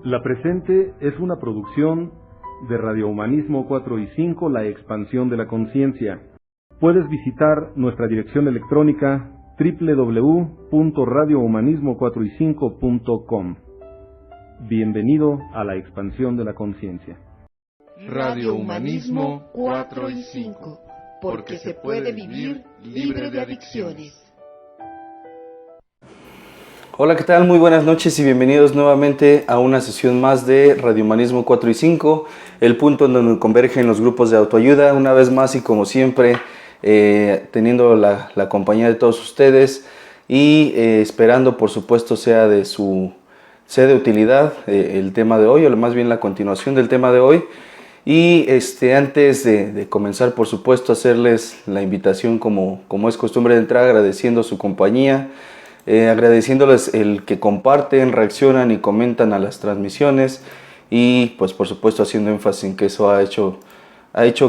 La presente es una producción de Radio Humanismo 4 y 5, la expansión de la conciencia. Puedes visitar nuestra dirección electrónica www.radiohumanismo4y5.com. Bienvenido a la expansión de la conciencia. Radio Humanismo 4 y 5, porque se puede vivir libre de adicciones. Hola, ¿qué tal? Muy buenas noches y bienvenidos nuevamente a una sesión más de Radio Humanismo 4 y 5, el punto en donde convergen los grupos de autoayuda, una vez más y como siempre, teniendo la compañía de todos ustedes y esperando, por supuesto, sea de utilidad el tema de hoy, o más bien la continuación del tema de hoy. Y antes de comenzar, por supuesto, hacerles la invitación como es costumbre de entrar, agradeciendo su compañía, agradeciéndoles el que comparten, reaccionan y comentan a las transmisiones y pues por supuesto haciendo énfasis en que eso ha hecho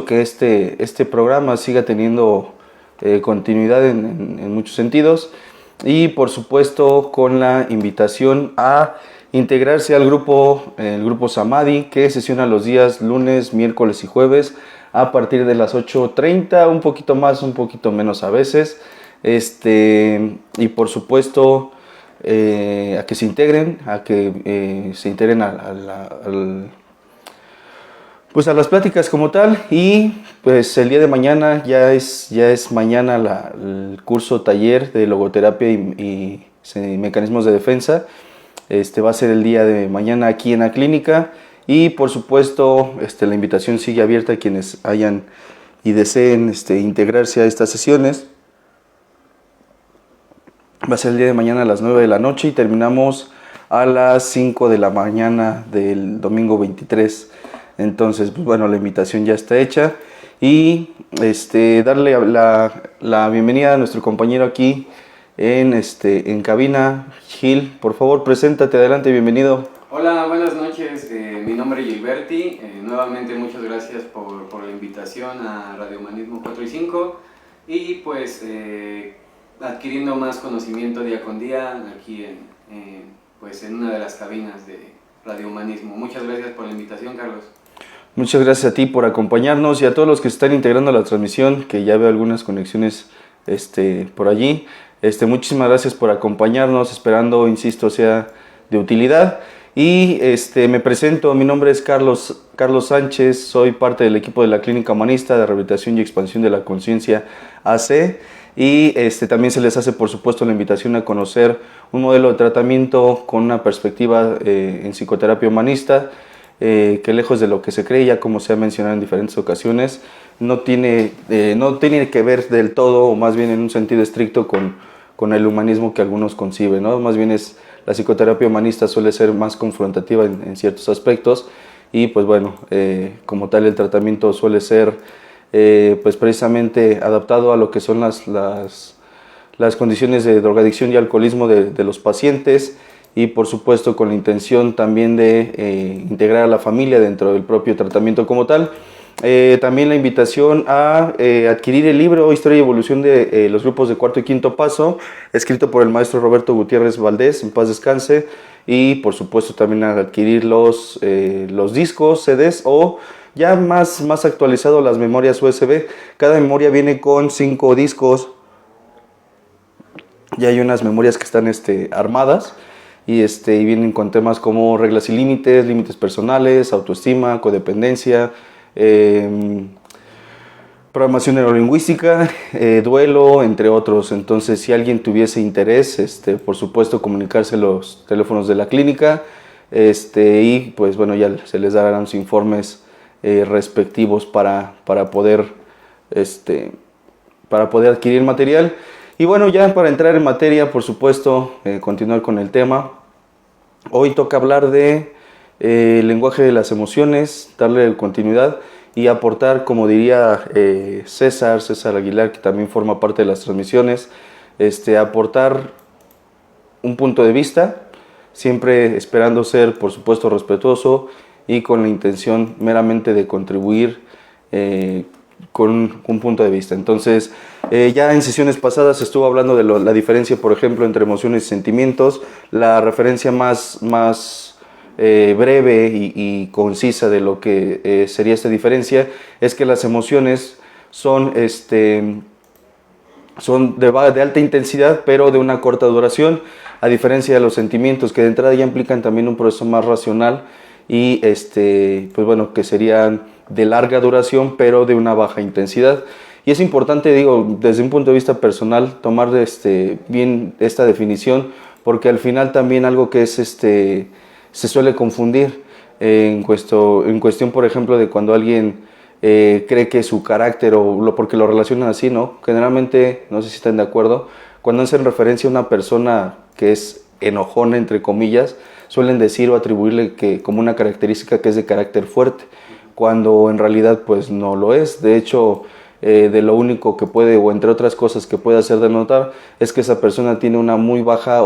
que este programa siga teniendo continuidad en muchos sentidos, y por supuesto con la invitación a integrarse al grupo, el grupo Samadhi, que sesiona los días lunes, miércoles y jueves a partir de las 8:30, un poquito más, un poquito menos a veces. Y por supuesto a que se integren, a las pláticas como tal. Y pues el día de mañana ya es mañana el curso taller de logoterapia y mecanismos de defensa. Va a ser el día de mañana aquí en la clínica, y por supuesto la invitación sigue abierta a quienes hayan y deseen integrarse a estas sesiones. Va a ser el día de mañana a las 9 de la noche y terminamos a las 5 de la mañana del domingo 23. Entonces, pues bueno, la invitación ya está hecha. Y darle la bienvenida a nuestro compañero aquí en cabina. Gil, por favor, preséntate, adelante, bienvenido. Hola, buenas noches, mi nombre es Gilberti. Nuevamente muchas gracias por la invitación a Radio Humanismo 4 y 5. Y pues adquiriendo más conocimiento día con día aquí en una de las cabinas de Radio Humanismo. Muchas gracias por la invitación, Carlos. Muchas gracias a ti por acompañarnos y a todos los que están integrando la transmisión, que ya veo algunas conexiones por allí. Muchísimas gracias por acompañarnos, esperando, insisto, sea de utilidad. Y me presento, mi nombre es Carlos Sánchez, soy parte del equipo de la Clínica Humanista de Rehabilitación y Expansión de la Conciencia AC. Y también se les hace, por supuesto, la invitación a conocer un modelo de tratamiento con una perspectiva en psicoterapia humanista, que lejos de lo que se cree, ya como se ha mencionado en diferentes ocasiones, no tiene que ver del todo, o más bien en un sentido estricto, con el humanismo que algunos conciben, ¿no? Más bien la psicoterapia humanista suele ser más confrontativa en ciertos aspectos, y pues bueno, como tal el tratamiento suele ser pues precisamente adaptado a lo que son las condiciones de drogadicción y alcoholismo de los pacientes, y por supuesto con la intención también de integrar a la familia dentro del propio tratamiento como tal. También la invitación a adquirir el libro Historia y Evolución de los grupos de cuarto y quinto paso, escrito por el maestro Roberto Gutiérrez Valdés, en paz descanse, y por supuesto también a adquirir los discos, CDs, o ya más actualizado, las memorias USB. Cada memoria viene con 5 discos. Ya hay unas memorias que están armadas y vienen con temas como reglas y límites personales, autoestima, codependencia, programación neurolingüística, duelo, entre otros. Entonces, si alguien tuviese interés, por supuesto, comunicarse los teléfonos de la clínica, y pues bueno, ya se les darán los informes respectivos para poder adquirir material. Y bueno, ya para entrar en materia, por supuesto, continuar con el tema. Hoy toca hablar de el lenguaje de las emociones, darle continuidad y aportar, como diría César Aguilar, que también forma parte de las transmisiones, aportar un punto de vista, siempre esperando ser, por supuesto, respetuoso y con la intención meramente de contribuir con un punto de vista. Entonces, ya en sesiones pasadas estuvo hablando de la diferencia, por ejemplo, entre emociones y sentimientos. La referencia más breve y concisa de lo que sería esta diferencia, es que las emociones son de alta intensidad, pero de una corta duración, a diferencia de los sentimientos, que de entrada ya implican también un proceso más racional y pues bueno, que serían de larga duración, pero de una baja intensidad. Y es importante, digo, desde un punto de vista personal, tomar bien esta definición, porque al final también algo que es se suele confundir en cuestión, por ejemplo, de cuando alguien cree que su carácter, porque lo relacionan así, ¿no? Generalmente, no sé si están de acuerdo, cuando hacen referencia a una persona que es enojona, entre comillas, suelen decir o atribuirle como una característica que es de carácter fuerte, cuando en realidad pues no lo es. De hecho, de lo único que puede, o entre otras cosas que puede hacer de notar, es que esa persona tiene una muy baja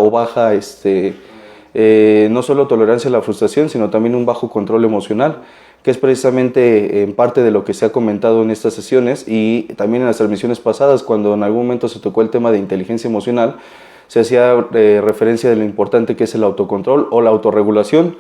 no solo tolerancia a la frustración, sino también un bajo control emocional, que es precisamente en parte de lo que se ha comentado en estas sesiones y también en las transmisiones pasadas, cuando en algún momento se tocó el tema de inteligencia emocional, se hacía referencia de lo importante que es el autocontrol o la autorregulación,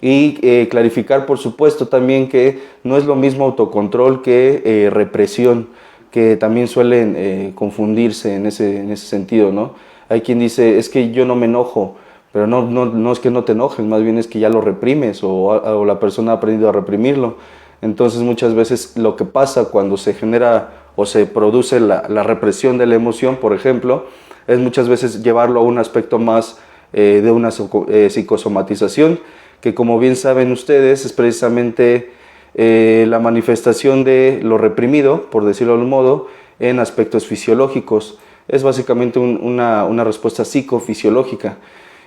y clarificar, por supuesto, también que no es lo mismo autocontrol que represión, que también suelen confundirse en ese sentido, ¿no? Hay quien dice, es que yo no me enojo, pero no es que no te enojes, más bien es que ya lo reprimes o la persona ha aprendido a reprimirlo. Entonces muchas veces lo que pasa cuando se genera o se produce la represión de la emoción, por ejemplo, es muchas veces llevarlo a un aspecto más de una psicosomatización, que como bien saben ustedes es precisamente la manifestación de lo reprimido, por decirlo de algún modo, en aspectos fisiológicos. Es básicamente una respuesta psicofisiológica.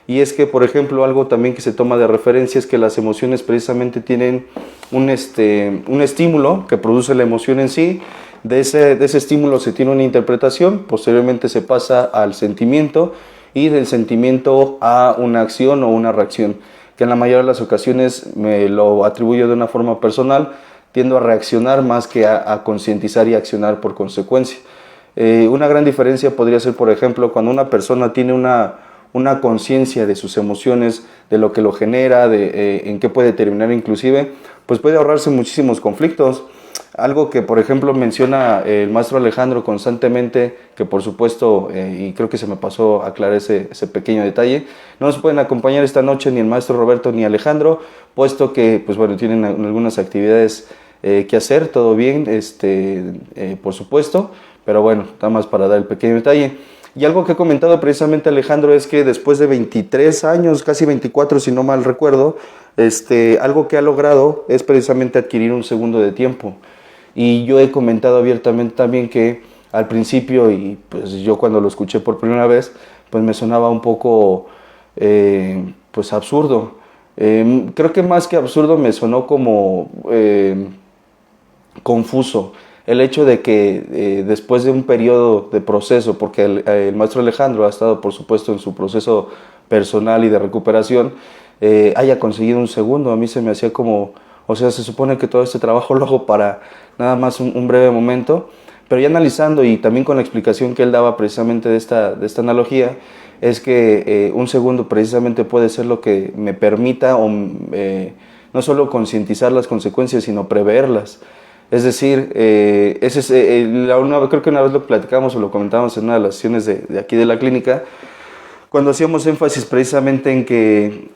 Y es que, por ejemplo, algo también que se toma de referencia es que las emociones precisamente tienen un estímulo que produce la emoción en sí. De ese estímulo se tiene una interpretación, posteriormente se pasa al sentimiento y del sentimiento a una acción o una reacción, que en la mayoría de las ocasiones me lo atribuyo de una forma personal, tiendo a reaccionar más que a concientizar y accionar por consecuencia. Una gran diferencia podría ser, por ejemplo, cuando una persona tiene una conciencia de sus emociones, de lo que lo genera, en qué puede terminar inclusive, pues puede ahorrarse muchísimos conflictos. Algo que, por ejemplo, menciona el maestro Alejandro constantemente, que por supuesto, y creo que se me pasó aclarar ese pequeño detalle, no nos pueden acompañar esta noche ni el maestro Roberto ni Alejandro, puesto que, pues bueno, tienen algunas actividades que hacer, todo bien, por supuesto, pero bueno, nada más para dar el pequeño detalle. Y algo que ha comentado precisamente Alejandro es que después de 23 años, casi 24 si no mal recuerdo, algo que ha logrado es precisamente adquirir un segundo de tiempo. Y yo he comentado abiertamente también que al principio, y pues yo cuando lo escuché por primera vez, pues me sonaba un poco pues absurdo. Creo que más que absurdo me sonó como confuso. El hecho de que después de un periodo de proceso, porque el maestro Alejandro ha estado por supuesto en su proceso personal y de recuperación, haya conseguido un segundo, a mí se me hacía como, o sea, se supone que todo este trabajo lo hago para nada más un breve momento, pero ya analizando y también con la explicación que él daba precisamente de esta analogía, es que un segundo precisamente puede ser lo que me permita no solo concientizar las consecuencias, sino preverlas. Es decir, creo que una vez lo platicamos o lo comentamos en una de las sesiones de aquí de la clínica, cuando hacíamos énfasis precisamente en que,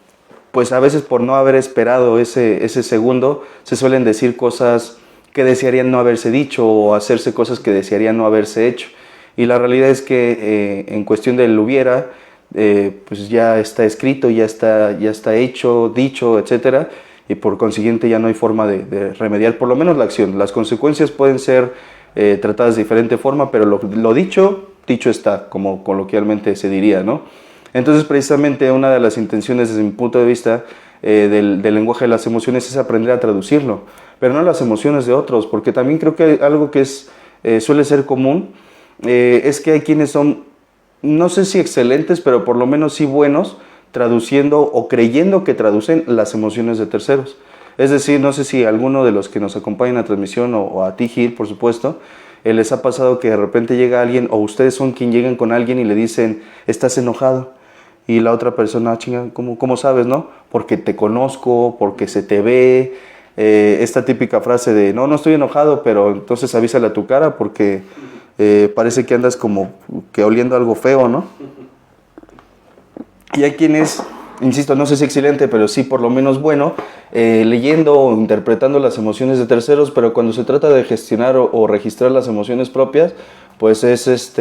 pues a veces por no haber esperado ese segundo, se suelen decir cosas que desearían no haberse dicho o hacerse cosas que desearían no haberse hecho. Y la realidad es que en cuestión del hubiera, pues ya está escrito, ya está hecho, dicho, etcétera. Y por consiguiente ya no hay forma de remediar, por lo menos la acción. Las consecuencias pueden ser tratadas de diferente forma, pero lo dicho está, como coloquialmente se diría, ¿no? Entonces, precisamente una de las intenciones desde mi punto de vista del lenguaje de las emociones es aprender a traducirlo, pero no las emociones de otros, porque también creo que algo que suele ser común es que hay quienes son, no sé si excelentes, pero por lo menos sí buenos, traduciendo o creyendo que traducen las emociones de terceros. Es decir, no sé si a alguno de los que nos acompañan en la transmisión o a ti, Gil, por supuesto, les ha pasado que de repente llega alguien o ustedes son quien llegan con alguien y le dicen, estás enojado. Y la otra persona, chinga, ¿cómo sabes, no? porque te conozco, porque se te ve. Esta típica frase de no estoy enojado, pero entonces avísale a tu cara porque parece que andas como que oliendo algo feo, ¿no? Y hay quienes, insisto, no sé si excelente, pero sí por lo menos bueno, leyendo o interpretando las emociones de terceros, pero cuando se trata de gestionar o registrar las emociones propias, pues es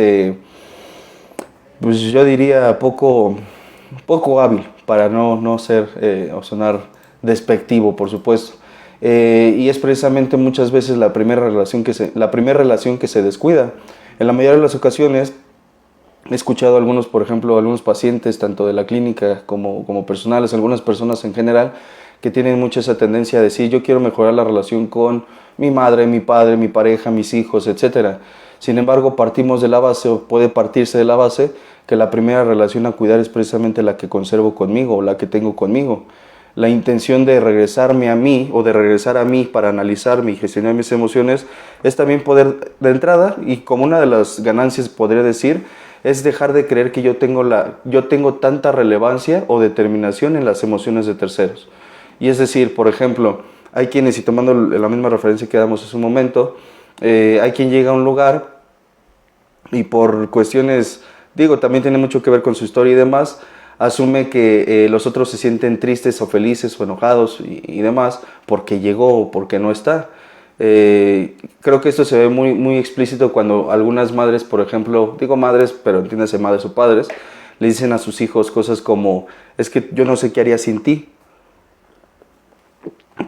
pues yo diría poco hábil, para no ser o sonar despectivo, por supuesto. Y es precisamente muchas veces la primera relación que se descuida. En la mayoría de las ocasiones he escuchado por ejemplo, algunos pacientes, tanto de la clínica como personales, algunas personas en general, que tienen mucha esa tendencia a decir, yo quiero mejorar la relación con mi madre, mi padre, mi pareja, mis hijos, etc. Sin embargo, partimos de la base, o puede partirse de la base, que la primera relación a cuidar es precisamente la que conservo conmigo, o la que tengo conmigo. La intención de regresarme a mí, o de regresar a mí para analizarme y gestionar mis emociones, es también poder, de entrada, y como una de las ganancias podría decir, es dejar de creer que yo tengo tanta relevancia o determinación en las emociones de terceros. Y es decir, por ejemplo, hay quienes, y tomando la misma referencia que damos hace un momento, hay quien llega a un lugar y por cuestiones, también tiene mucho que ver con su historia y demás, asume que los otros se sienten tristes o felices o enojados y demás porque llegó o porque no está. Creo que esto se ve muy, muy explícito cuando algunas madres, por ejemplo, digo madres, pero entiéndase madres o padres, le dicen a sus hijos cosas como, es que yo no sé qué haría sin ti.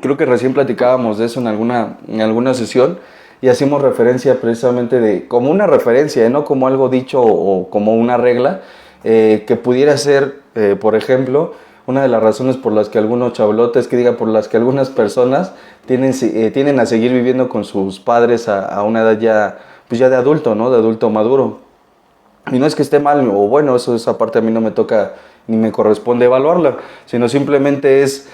Creo que recién platicábamos de eso en alguna sesión y hacíamos referencia precisamente como una referencia, no como algo dicho o como una regla, que pudiera ser, por ejemplo, una de las razones por las que algunos chavalotes, por las que algunas personas tienden a seguir viviendo con sus padres a una edad ya de adulto, ¿no? De adulto maduro. Y no es que esté mal o bueno, esa parte a mí no me toca ni me corresponde evaluarla, sino simplemente es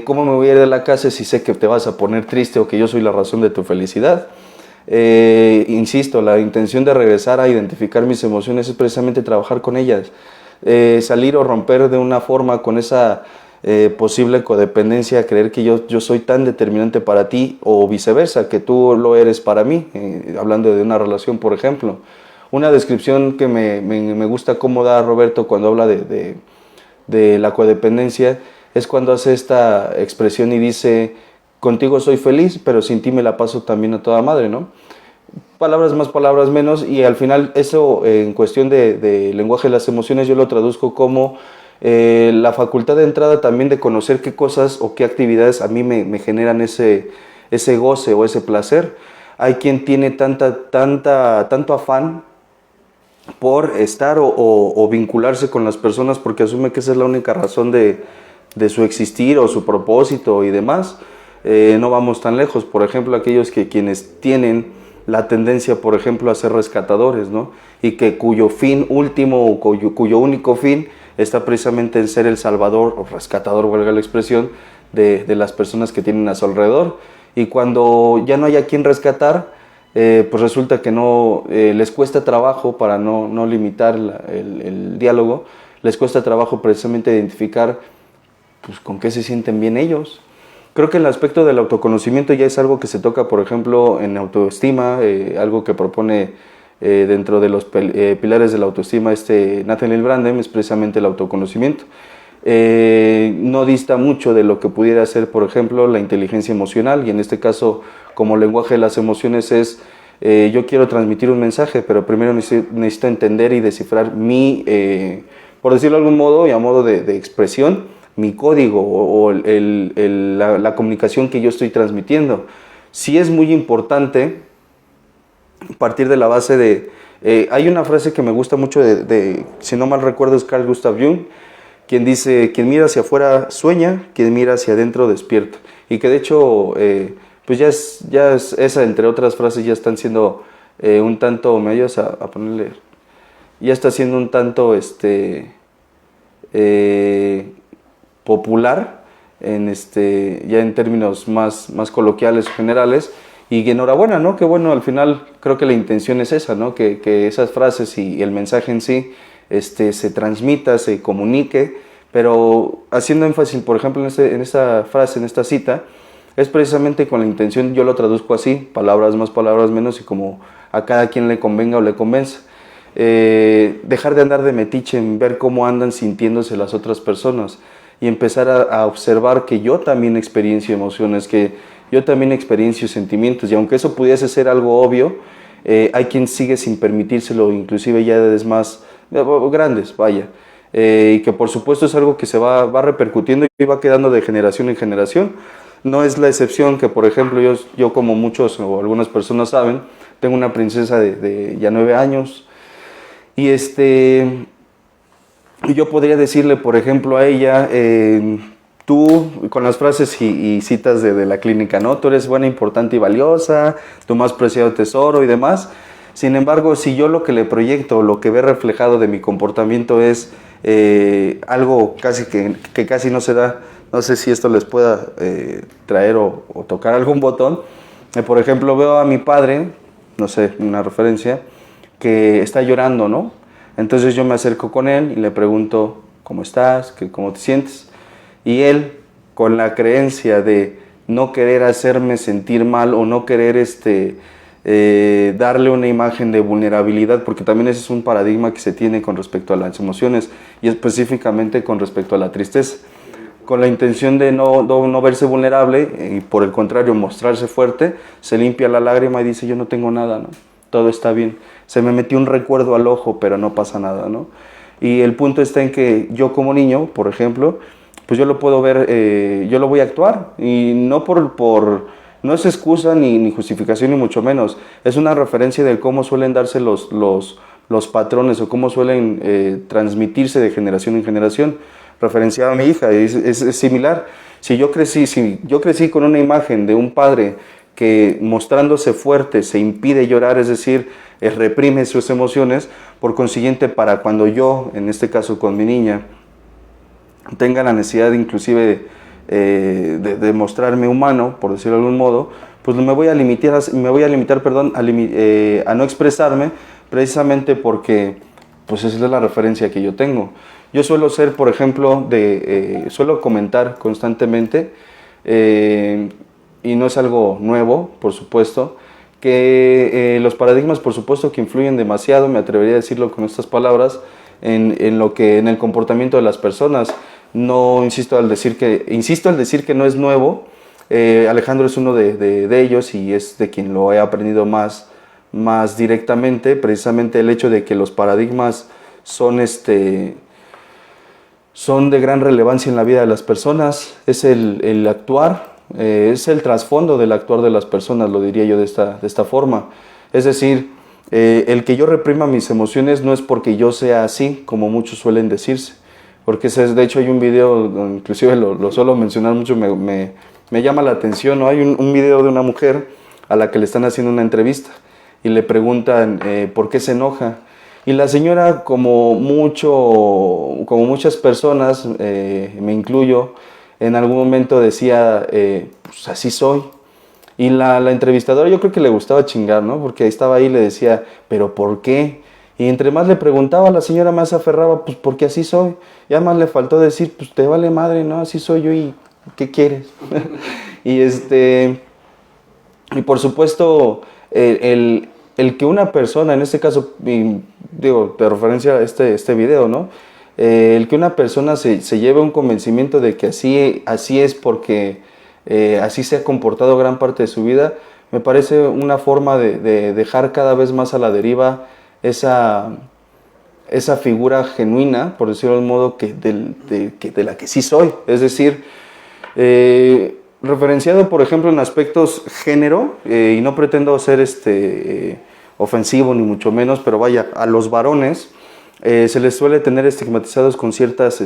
cómo me voy a ir de la casa si sé que te vas a poner triste o que yo soy la razón de tu felicidad. Insisto, la intención de regresar a identificar mis emociones es precisamente trabajar con ellas, salir o romper de una forma con esa posible codependencia, creer que yo soy tan determinante para ti o viceversa, que tú lo eres para mí, hablando de una relación, por ejemplo. Una descripción que me gusta cómo da Roberto cuando habla de la codependencia es cuando hace esta expresión y dice, contigo soy feliz, pero sin ti me la paso también a toda madre, ¿no? Palabras más, palabras menos, y al final eso en cuestión de lenguaje de las emociones yo lo traduzco como la facultad de entrada también de conocer qué cosas o qué actividades a mí me generan ese goce o ese placer. Hay quien tiene tanto afán por estar o vincularse con las personas porque asume que esa es la única razón de su existir o su propósito y demás. No vamos tan lejos, por ejemplo, quienes tienen la tendencia, por ejemplo, a ser rescatadores, ¿no? Y que cuyo fin último o cuyo único fin está precisamente en ser el salvador o rescatador, valga la expresión, de las personas que tienen a su alrededor. Y cuando ya no hay a quien rescatar, pues resulta que no les cuesta trabajo, para no limitar el diálogo, les cuesta trabajo precisamente identificar pues, con qué se sienten bien ellos. Creo que el aspecto del autoconocimiento ya es algo que se toca, por ejemplo, en autoestima, algo que propone dentro de los pilares de la autoestima Nathaniel Branden, es precisamente el autoconocimiento. No dista mucho de lo que pudiera ser, por ejemplo, la inteligencia emocional, y en este caso, como lenguaje de las emociones es, yo quiero transmitir un mensaje, pero primero necesito entender y descifrar por decirlo de algún modo y a modo de expresión, mi código o la comunicación que yo estoy transmitiendo. Sí es muy importante partir de la base hay una frase que me gusta mucho si no mal recuerdo, es Carl Gustav Jung, quien dice, quien mira hacia afuera sueña, quien mira hacia adentro despierta. Y que de hecho, pues ya es esa, entre otras frases, ya están siendo un tanto, me ayudas a ponerle, ya está siendo un tanto, popular, ya en términos más coloquiales o generales, y enhorabuena, ¿no? Que bueno, al final creo que la intención es esa, ¿no? Que esas frases y el mensaje en sí se transmita, se comunique, Pero haciendo énfasis, por ejemplo, en esta frase, en esta cita, es precisamente con la intención, yo lo traduzco así, palabras más, palabras menos, y como a cada quien le convenga o le convenza. Dejar de andar de metiche en ver cómo andan sintiéndose las otras personas y empezar a observar que yo también experiencio emociones, que yo también experiencio sentimientos, y aunque eso pudiese ser algo obvio, hay quien sigue sin permitírselo, inclusive ya de más grandes, vaya. Y que por supuesto es algo que se va repercutiendo y va quedando de generación en generación. No es la excepción que, por ejemplo, yo como muchos o algunas personas saben, tengo una princesa de ya 9 años, y yo podría decirle, por ejemplo, a ella, tú, con las frases y citas de la clínica, ¿no? Tú eres buena, importante y valiosa, tu más preciado tesoro y demás. Sin embargo, si yo lo que le proyecto, lo que ve reflejado de mi comportamiento es algo casi que casi no se da, no sé si esto les pueda traer o tocar algún botón. Por ejemplo, veo a mi padre, no sé, una referencia, que está llorando, ¿no? Entonces yo me acerco con él y le pregunto, ¿cómo estás? ¿Cómo te sientes? Y él, con la creencia de no querer hacerme sentir mal o no querer darle una imagen de vulnerabilidad, porque también ese es un paradigma que se tiene con respecto a las emociones y específicamente con respecto a la tristeza, con la intención de no verse vulnerable y por el contrario mostrarse fuerte, se limpia la lágrima y dice yo no tengo nada, ¿no? Todo está bien, se me metió un recuerdo al ojo pero no pasa nada, ¿no? Y el punto está en que yo como niño, por ejemplo, pues yo lo puedo ver, yo lo voy a actuar y no no es excusa ni justificación ni mucho menos, es una referencia de cómo suelen darse los patrones o cómo suelen transmitirse de generación en generación. Referenciado a mi hija, es similar. Si yo crecí con una imagen de un padre que mostrándose fuerte se impide llorar, es decir, reprime sus emociones, por consiguiente para cuando yo, en este caso con mi niña, tenga la necesidad inclusive de mostrarme humano, por decirlo de algún modo, pues me voy a limitar, a no expresarme, precisamente porque pues esa es la referencia que yo tengo. Yo suelo ser, por ejemplo, suelo comentar constantemente, y no es algo nuevo, por supuesto, que los paradigmas, por supuesto, que influyen demasiado, me atrevería a decirlo con estas palabras, en el comportamiento de las personas. No insisto al decir que no es nuevo. Alejandro es uno de ellos y es de quien lo he aprendido más directamente, precisamente el hecho de que los paradigmas son de gran relevancia en la vida de las personas, es el actuar, es el trasfondo del actuar de las personas, lo diría yo de esta forma. Es decir, el que yo reprima mis emociones no es porque yo sea así, como muchos suelen decirse, porque de hecho hay un video, inclusive lo suelo mencionar mucho, me llama la atención, ¿no? Hay un video de una mujer a la que le están haciendo una entrevista y le preguntan por qué se enoja. Y la señora, como muchas personas, me incluyo, en algún momento decía, pues así soy. Y la entrevistadora yo creo que le gustaba chingar, ¿no? Porque estaba ahí y le decía, ¿pero por qué? Y entre más le preguntaba, la señora más se aferraba, pues porque así soy. Y además le faltó decir, pues te vale madre, ¿no? Así soy yo y ¿qué quieres? y por supuesto, el que una persona, en este caso, digo, de referencia a este video, ¿no? El que una persona se lleve un convencimiento de que así es porque así se ha comportado gran parte de su vida, me parece una forma de dejar cada vez más a la deriva esa figura genuina, por decirlo de un modo, de la que sí soy. Es decir, referenciado, por ejemplo, en aspectos género, y no pretendo ser ofensivo ni mucho menos, pero vaya, a los varones se les suele tener estigmatizados con ciertos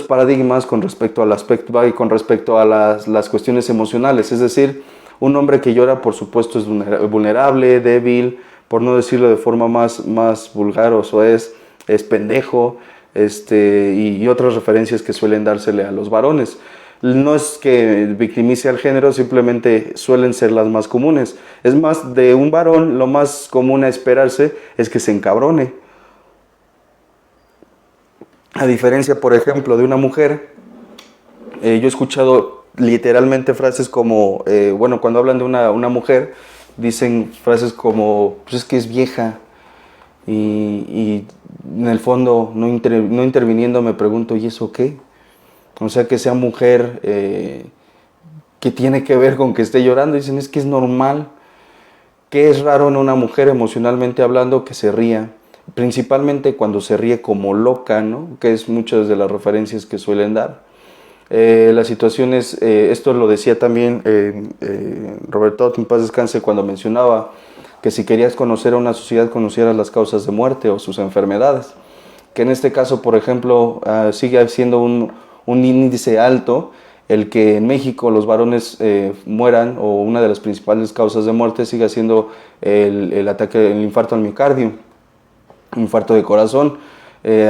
paradigmas con respecto al aspecto y con respecto a las cuestiones emocionales. Es decir, un hombre que llora, por supuesto, es vulnerable, débil, por no decirlo de forma más vulgar o soez, es pendejo, y otras referencias que suelen dársele a los varones. No es que victimice al género, simplemente suelen ser las más comunes. Es más, de un varón lo más común a esperarse es que se encabrone. A diferencia, por ejemplo, de una mujer, yo he escuchado literalmente frases como, bueno, cuando hablan de una mujer, dicen frases como, pues es que es vieja, y en el fondo, no interviniendo, me pregunto, ¿y eso qué? O sea, que sea mujer, ¿qué tiene que ver con que esté llorando? Dicen, es que es normal. ¿Qué es raro en una mujer emocionalmente hablando que se ría? Principalmente cuando se ríe como loca, ¿no? Que es muchas de las referencias que suelen dar. Las situaciones, esto lo decía también Roberto, en paz descanse, cuando mencionaba que si querías conocer a una sociedad, conocieras las causas de muerte o sus enfermedades. Que en este caso, por ejemplo, sigue siendo un índice alto el que en México los varones mueran, o una de las principales causas de muerte sigue siendo el ataque, el infarto al miocardio, infarto de corazón,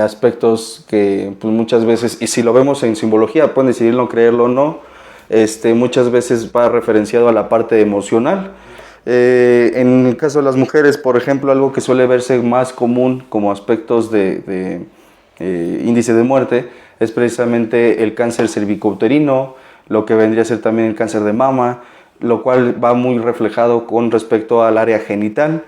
aspectos que pues, muchas veces, y si lo vemos en simbología, pueden decidirlo, creerlo o no, muchas veces va referenciado a la parte emocional. En el caso de las mujeres, por ejemplo, algo que suele verse más común como aspectos de índice de muerte es precisamente el cáncer cervicouterino, lo que vendría a ser también el cáncer de mama, lo cual va muy reflejado con respecto al área genital,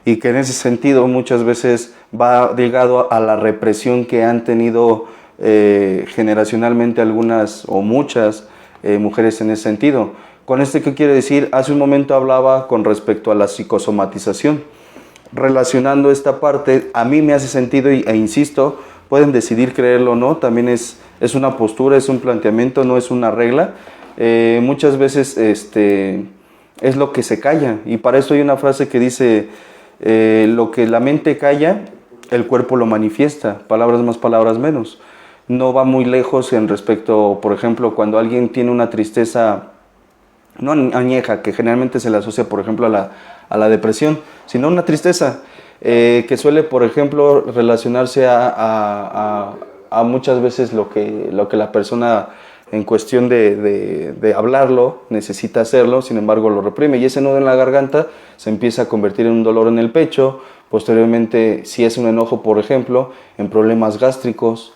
y que en ese sentido muchas veces va ligado a la represión que han tenido generacionalmente algunas o muchas mujeres en ese sentido. ¿Con qué quiere decir? Hace un momento hablaba con respecto a la psicosomatización. Relacionando esta parte, a mí me hace sentido e insisto, pueden decidir creerlo o no, también es una postura, es un planteamiento, no es una regla. Muchas veces es lo que se calla, y para eso hay una frase que dice, lo que la mente calla, el cuerpo lo manifiesta, palabras más, palabras menos. No va muy lejos en respecto, por ejemplo, cuando alguien tiene una tristeza no añeja, que generalmente se le asocia, por ejemplo, a la depresión, sino una tristeza que suele, por ejemplo, relacionarse a muchas veces lo que la persona en cuestión de hablarlo necesita hacerlo, sin embargo lo reprime, y ese nudo en la garganta se empieza a convertir en un dolor en el pecho, posteriormente, si es un enojo, por ejemplo, en problemas gástricos,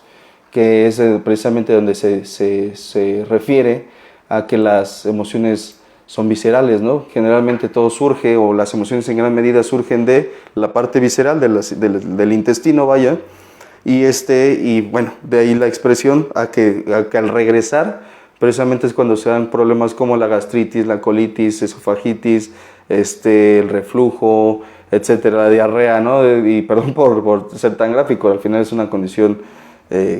que es precisamente donde se refiere a que las emociones son viscerales, ¿no? Generalmente todo surge, o las emociones en gran medida surgen de la parte visceral del intestino, vaya, y bueno, de ahí la expresión a que al regresar, precisamente es cuando se dan problemas como la gastritis, la colitis, esofagitis, el reflujo, etcétera, la diarrea, ¿no? Y perdón por ser tan gráfico, al final es una condición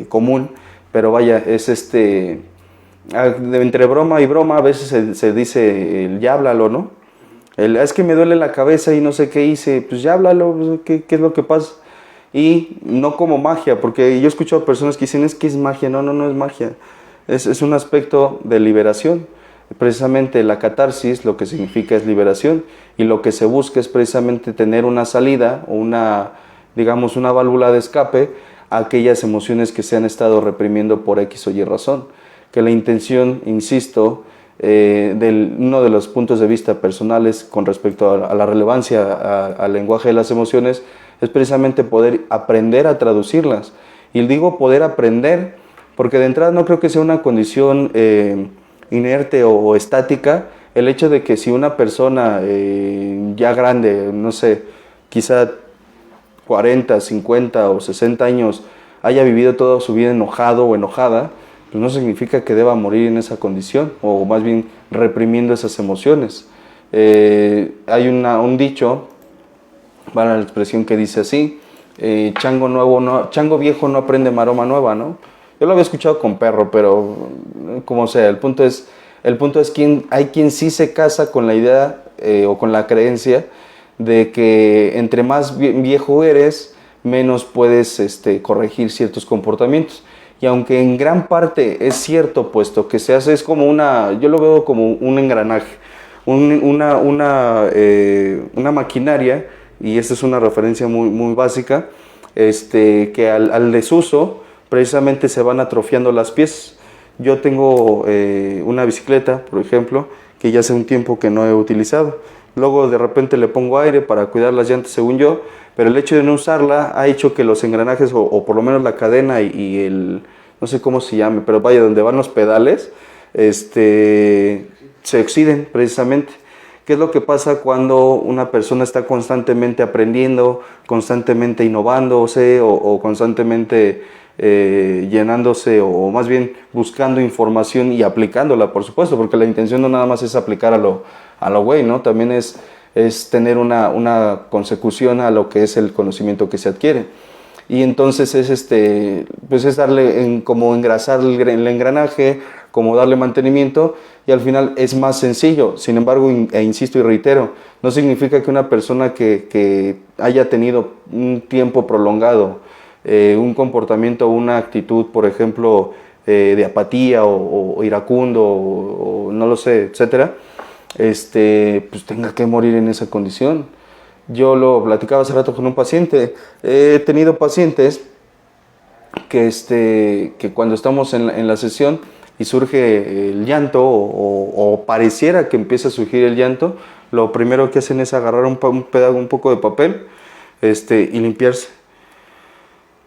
común, pero vaya, es entre broma y broma a veces se dice ya háblalo, ¿no? Es que me duele la cabeza y no sé qué hice, pues ya háblalo, ¿qué es lo que pasa? Y no como magia, porque yo he escuchado personas que dicen, es que es magia. No es magia, es un aspecto de liberación. Precisamente la catarsis lo que significa es liberación, y lo que se busca es precisamente tener una salida o una válvula de escape a aquellas emociones que se han estado reprimiendo por X o Y razón. Que la intención, insisto, uno de los puntos de vista personales con respecto a la relevancia al lenguaje de las emociones es precisamente poder aprender a traducirlas. Y digo poder aprender porque de entrada no creo que sea una condición inerte o estática el hecho de que si una persona ya grande, no sé, quizá 40, 50 o 60 años haya vivido toda su vida enojado o enojada, pues no significa que deba morir en esa condición, o más bien reprimiendo esas emociones. Hay un dicho, para la expresión que dice así, chango viejo no aprende maroma nueva, ¿no? Yo lo había escuchado con perro, pero como sea, el punto es hay quien sí se casa con la idea o con la creencia de que entre más viejo eres, menos puedes corregir ciertos comportamientos. Y aunque en gran parte es cierto, puesto que se hace, es como yo lo veo como un engranaje, una maquinaria, y esta es una referencia muy, muy básica, que al desuso precisamente se van atrofiando las piezas. Yo tengo una bicicleta, por ejemplo, que ya hace un tiempo que no he utilizado, luego de repente le pongo aire para cuidar las llantas según yo, pero el hecho de no usarla ha hecho que los engranajes o por lo menos la cadena y el, no sé cómo se llame, pero vaya, donde van los pedales, se oxiden precisamente. ¿Qué es lo que pasa cuando una persona está constantemente aprendiendo, constantemente innovándose o constantemente llenándose o más bien buscando información y aplicándola, por supuesto, porque la intención no nada más es aplicar a lo güey, ¿no? También es tener una consecución a lo que es el conocimiento que se adquiere. Y entonces pues es darle como engrasar el engranaje, como darle mantenimiento, y al final es más sencillo. Sin embargo, insisto y reitero, no significa que una persona que haya tenido un tiempo prolongado, un comportamiento o una actitud, por ejemplo, de apatía o iracundo o no lo sé, etcétera, pues tenga que morir en esa condición. Yo lo platicaba hace rato con un paciente. He tenido pacientes que cuando estamos en la sesión y surge el llanto o pareciera que empieza a surgir el llanto, lo primero que hacen es agarrar un poco de papel y limpiarse.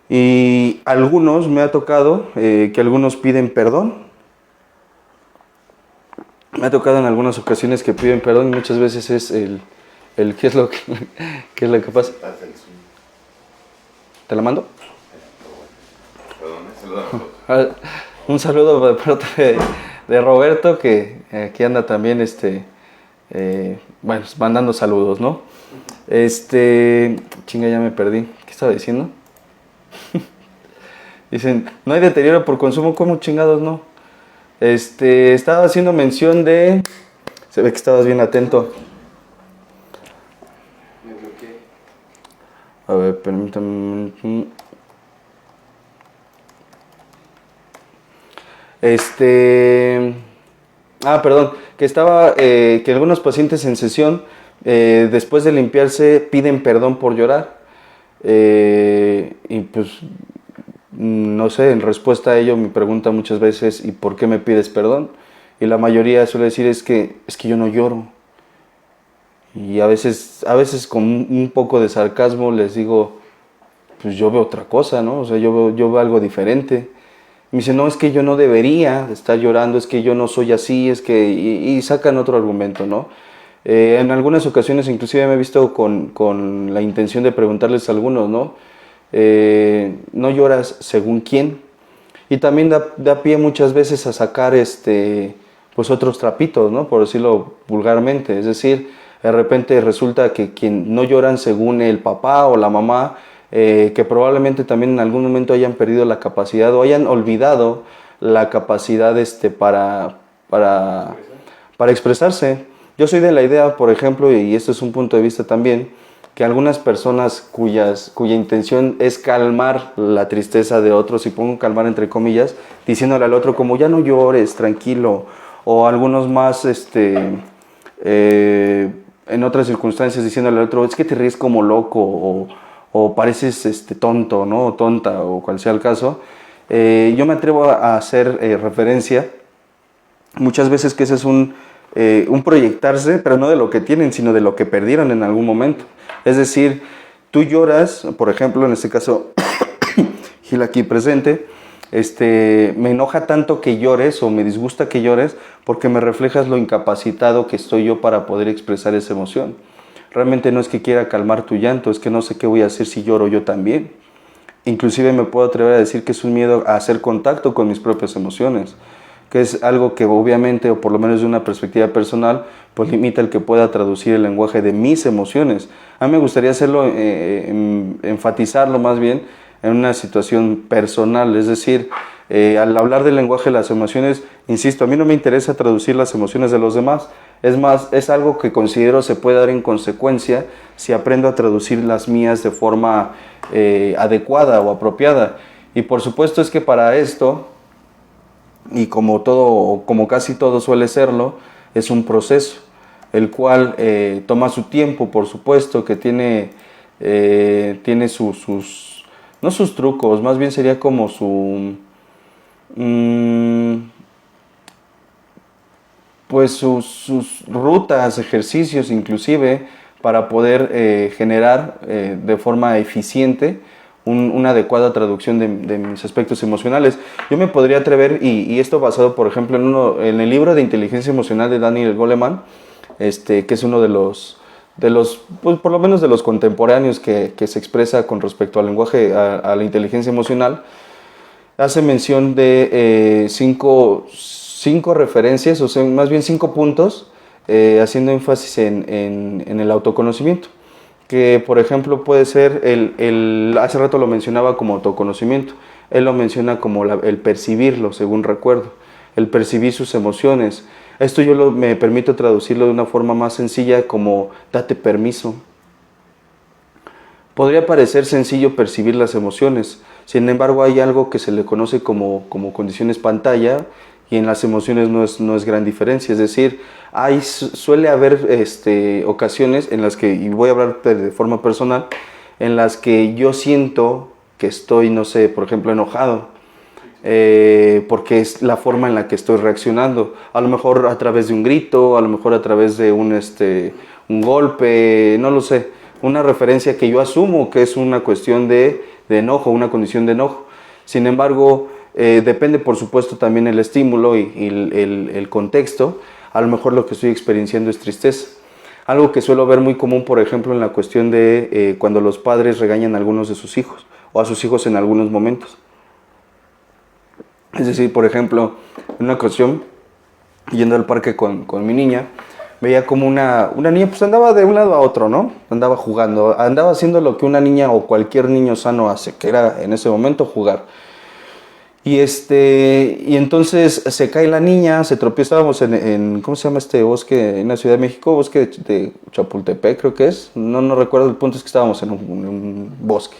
Y algunos, me ha tocado que algunos piden perdón. Me ha tocado en algunas ocasiones que piden perdón y muchas veces es ¿qué es lo que pasa? ¿Te la mando? Un saludo de parte de Roberto, que aquí anda también, bueno, mandando saludos, ¿no? Chinga, ya me perdí. ¿Qué estaba diciendo? Dicen, no hay deterioro por consumo, ¿cómo chingados no? Estaba haciendo mención de... Se ve que estabas bien atento. A ver, permítame. Perdón, que estaba, que algunos pacientes en sesión, después de limpiarse, piden perdón por llorar. Y pues, no sé, en respuesta a ello me pregunta muchas veces, ¿y por qué me pides perdón? Y la mayoría suele decir, es que yo no lloro. Y a veces con un poco de sarcasmo les digo, pues yo veo otra cosa, ¿no? O sea, yo veo algo diferente. Me dicen, no, es que yo no debería estar llorando, es que yo no soy así, es que... Y sacan otro argumento, ¿no? En algunas ocasiones inclusive me he visto con la intención de preguntarles a algunos, ¿no? ¿No lloras según quién? Y también da pie muchas veces a sacar pues otros trapitos, ¿no? Por decirlo vulgarmente. Es decir, de repente resulta que quien no lloran según el papá o la mamá, que probablemente también en algún momento hayan perdido la capacidad o hayan olvidado la capacidad para expresarse. Yo soy de la idea, por ejemplo, y esto es un punto de vista también, que algunas personas cuya intención es calmar la tristeza de otros, y pongo calmar entre comillas, diciéndole al otro como ya no llores, tranquilo, o algunos más en otras circunstancias diciéndole al otro, es que te ríes como loco, o pareces tonto, ¿no? O tonta, o cual sea el caso. Yo me atrevo a hacer referencia muchas veces que ese es un proyectarse, pero no de lo que tienen, sino de lo que perdieron en algún momento. Es decir, tú lloras, por ejemplo, en este caso, Gil aquí presente, me enoja tanto que llores o me disgusta que llores porque me reflejas lo incapacitado que estoy yo para poder expresar esa emoción. Realmente no es que quiera calmar tu llanto, es que no sé qué voy a hacer si lloro yo también. Inclusive me puedo atrever a decir que es un miedo a hacer contacto con mis propias emociones, que es algo que obviamente, o por lo menos de una perspectiva personal, pues limita el que pueda traducir el lenguaje de mis emociones. A mí me gustaría hacerlo, enfatizarlo más bien en una situación personal, es decir, al hablar del lenguaje de las emociones, insisto, a mí no me interesa traducir las emociones de los demás, es más, es algo que considero se puede dar en consecuencia si aprendo a traducir las mías de forma adecuada o apropiada. Y por supuesto es que para esto, y como casi todo suele serlo, es un proceso, el cual toma su tiempo, por supuesto, que tiene no sus trucos, más bien sería como pues sus rutas, ejercicios inclusive, para poder generar de forma eficiente una adecuada traducción de mis aspectos emocionales. Yo me podría atrever, y esto basado por ejemplo en el libro de inteligencia emocional de Daniel Goleman, que es uno de los pues por lo menos de los contemporáneos que se expresa con respecto al lenguaje, a la inteligencia emocional, hace mención de cinco referencias, o sea, más bien 5 puntos, haciendo énfasis en el autoconocimiento, que por ejemplo puede ser, hace rato lo mencionaba como autoconocimiento, él lo menciona como el percibirlo, según recuerdo, el percibir sus emociones. Esto yo me permito traducirlo de una forma más sencilla como date permiso. Podría parecer sencillo percibir las emociones, sin embargo hay algo que se le conoce como condiciones pantalla, y en las emociones no es gran diferencia. Es decir, suele haber ocasiones en las que, y voy a hablar de forma personal, en las que yo siento que estoy, no sé, por ejemplo, enojado, porque es la forma en la que estoy reaccionando, a lo mejor a través de un grito, a lo mejor a través de un golpe, no lo sé, una referencia que yo asumo que es una cuestión de enojo, una condición de enojo. Sin embargo, depende por supuesto también el estímulo y el contexto. A lo mejor lo que estoy experienciando es tristeza. Algo que suelo ver muy común, por ejemplo, en la cuestión de cuando los padres regañan a algunos de sus hijos, o a sus hijos en algunos momentos. Es decir, por ejemplo, en una ocasión, yendo al parque con mi niña, veía como una niña pues andaba de un lado a otro, ¿no? Andaba jugando, andaba haciendo lo que una niña o cualquier niño sano hace, que era en ese momento jugar. Y entonces se cae la niña, se tropieza, estábamos en ¿cómo se llama este bosque en la Ciudad de México? Bosque de Chapultepec, creo que es. No recuerdo, el punto es que estábamos en un bosque,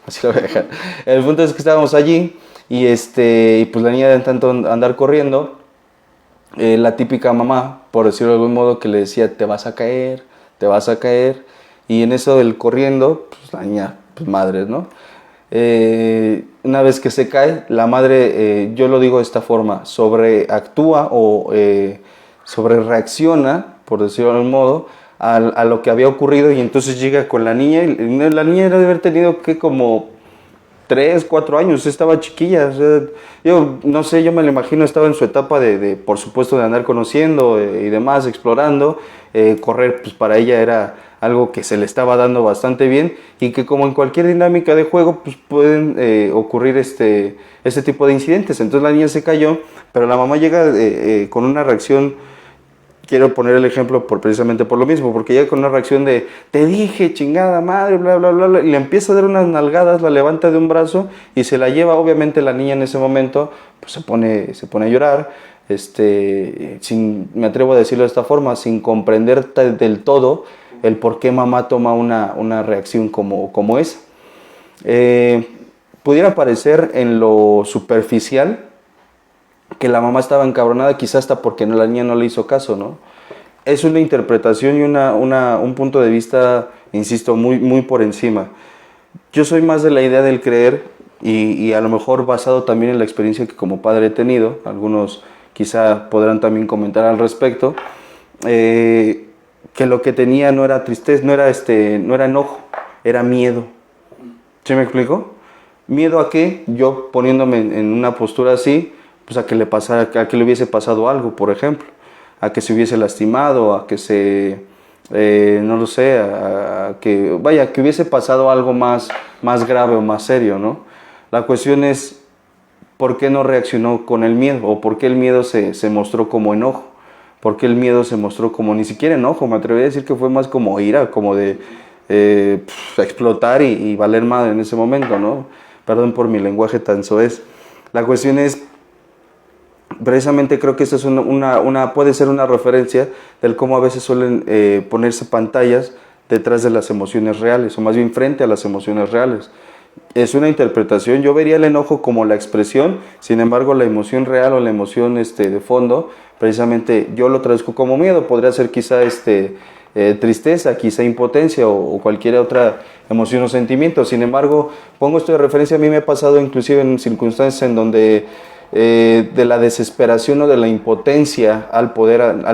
así lo voy a dejar. El punto es que estábamos allí y pues la niña de tanto andar corriendo, la típica mamá, por decirlo de algún modo, que le decía, te vas a caer, y en eso del corriendo, pues la niña, pues madre, ¿no? Una vez que se cae, la madre, yo lo digo de esta forma, sobreactúa o sobrereacciona, por decirlo de algún modo, a lo que había ocurrido, y entonces llega con la niña, y la niña debe haber tenido que como 3, 4 años, estaba chiquilla, o sea, yo no sé, yo me lo imagino, estaba en su etapa por supuesto, de andar conociendo y demás, explorando. Correr pues para ella era algo que se le estaba dando bastante bien, y que como en cualquier dinámica de juego pues pueden ocurrir este tipo de incidentes. Entonces la niña se cayó, pero la mamá llega con una reacción. Quiero poner el ejemplo precisamente por lo mismo, porque llega con una reacción de, te dije, chingada madre, bla, bla, bla, bla, y le empieza a dar unas nalgadas, la levanta de un brazo y se la lleva. Obviamente la niña en ese momento pues se pone a llorar, me atrevo a decirlo de esta forma, sin comprender del todo el por qué mamá toma una reacción como esa. Pudiera parecer en lo superficial que la mamá estaba encabronada, quizás hasta porque la niña no le hizo caso, ¿no? Es una interpretación y un punto de vista, insisto, muy, muy por encima. Yo soy más de la idea del creer, y a lo mejor basado también en la experiencia que como padre he tenido, algunos quizá podrán también comentar al respecto, que lo que tenía no era tristeza, no era enojo, era miedo. ¿Sí me explico? ¿Miedo a qué? Yo poniéndome en una postura así, pues a que le hubiese pasado algo, por ejemplo, a que se hubiese lastimado, a que no lo sé, que hubiese pasado algo más grave o más serio, ¿no? La cuestión es, ¿por qué no reaccionó con el miedo? ¿O por qué el miedo se mostró como enojo? ¿Por qué el miedo se mostró como ni siquiera enojo? Me atrevería a decir que fue más como ira, como de explotar y valer madre en ese momento, ¿no? Perdón por mi lenguaje tan soez. La cuestión es, precisamente creo que esta es puede ser una referencia del cómo a veces suelen ponerse pantallas detrás de las emociones reales, o más bien frente a las emociones reales. Es una interpretación. Yo vería el enojo como la expresión, sin embargo la emoción real o la emoción de fondo, precisamente yo lo traduzco como miedo. Podría ser quizá tristeza, quizá impotencia o cualquier otra emoción o sentimiento. Sin embargo, pongo esto de referencia. A mí me ha pasado inclusive en circunstancias en donde de la desesperación o de la impotencia al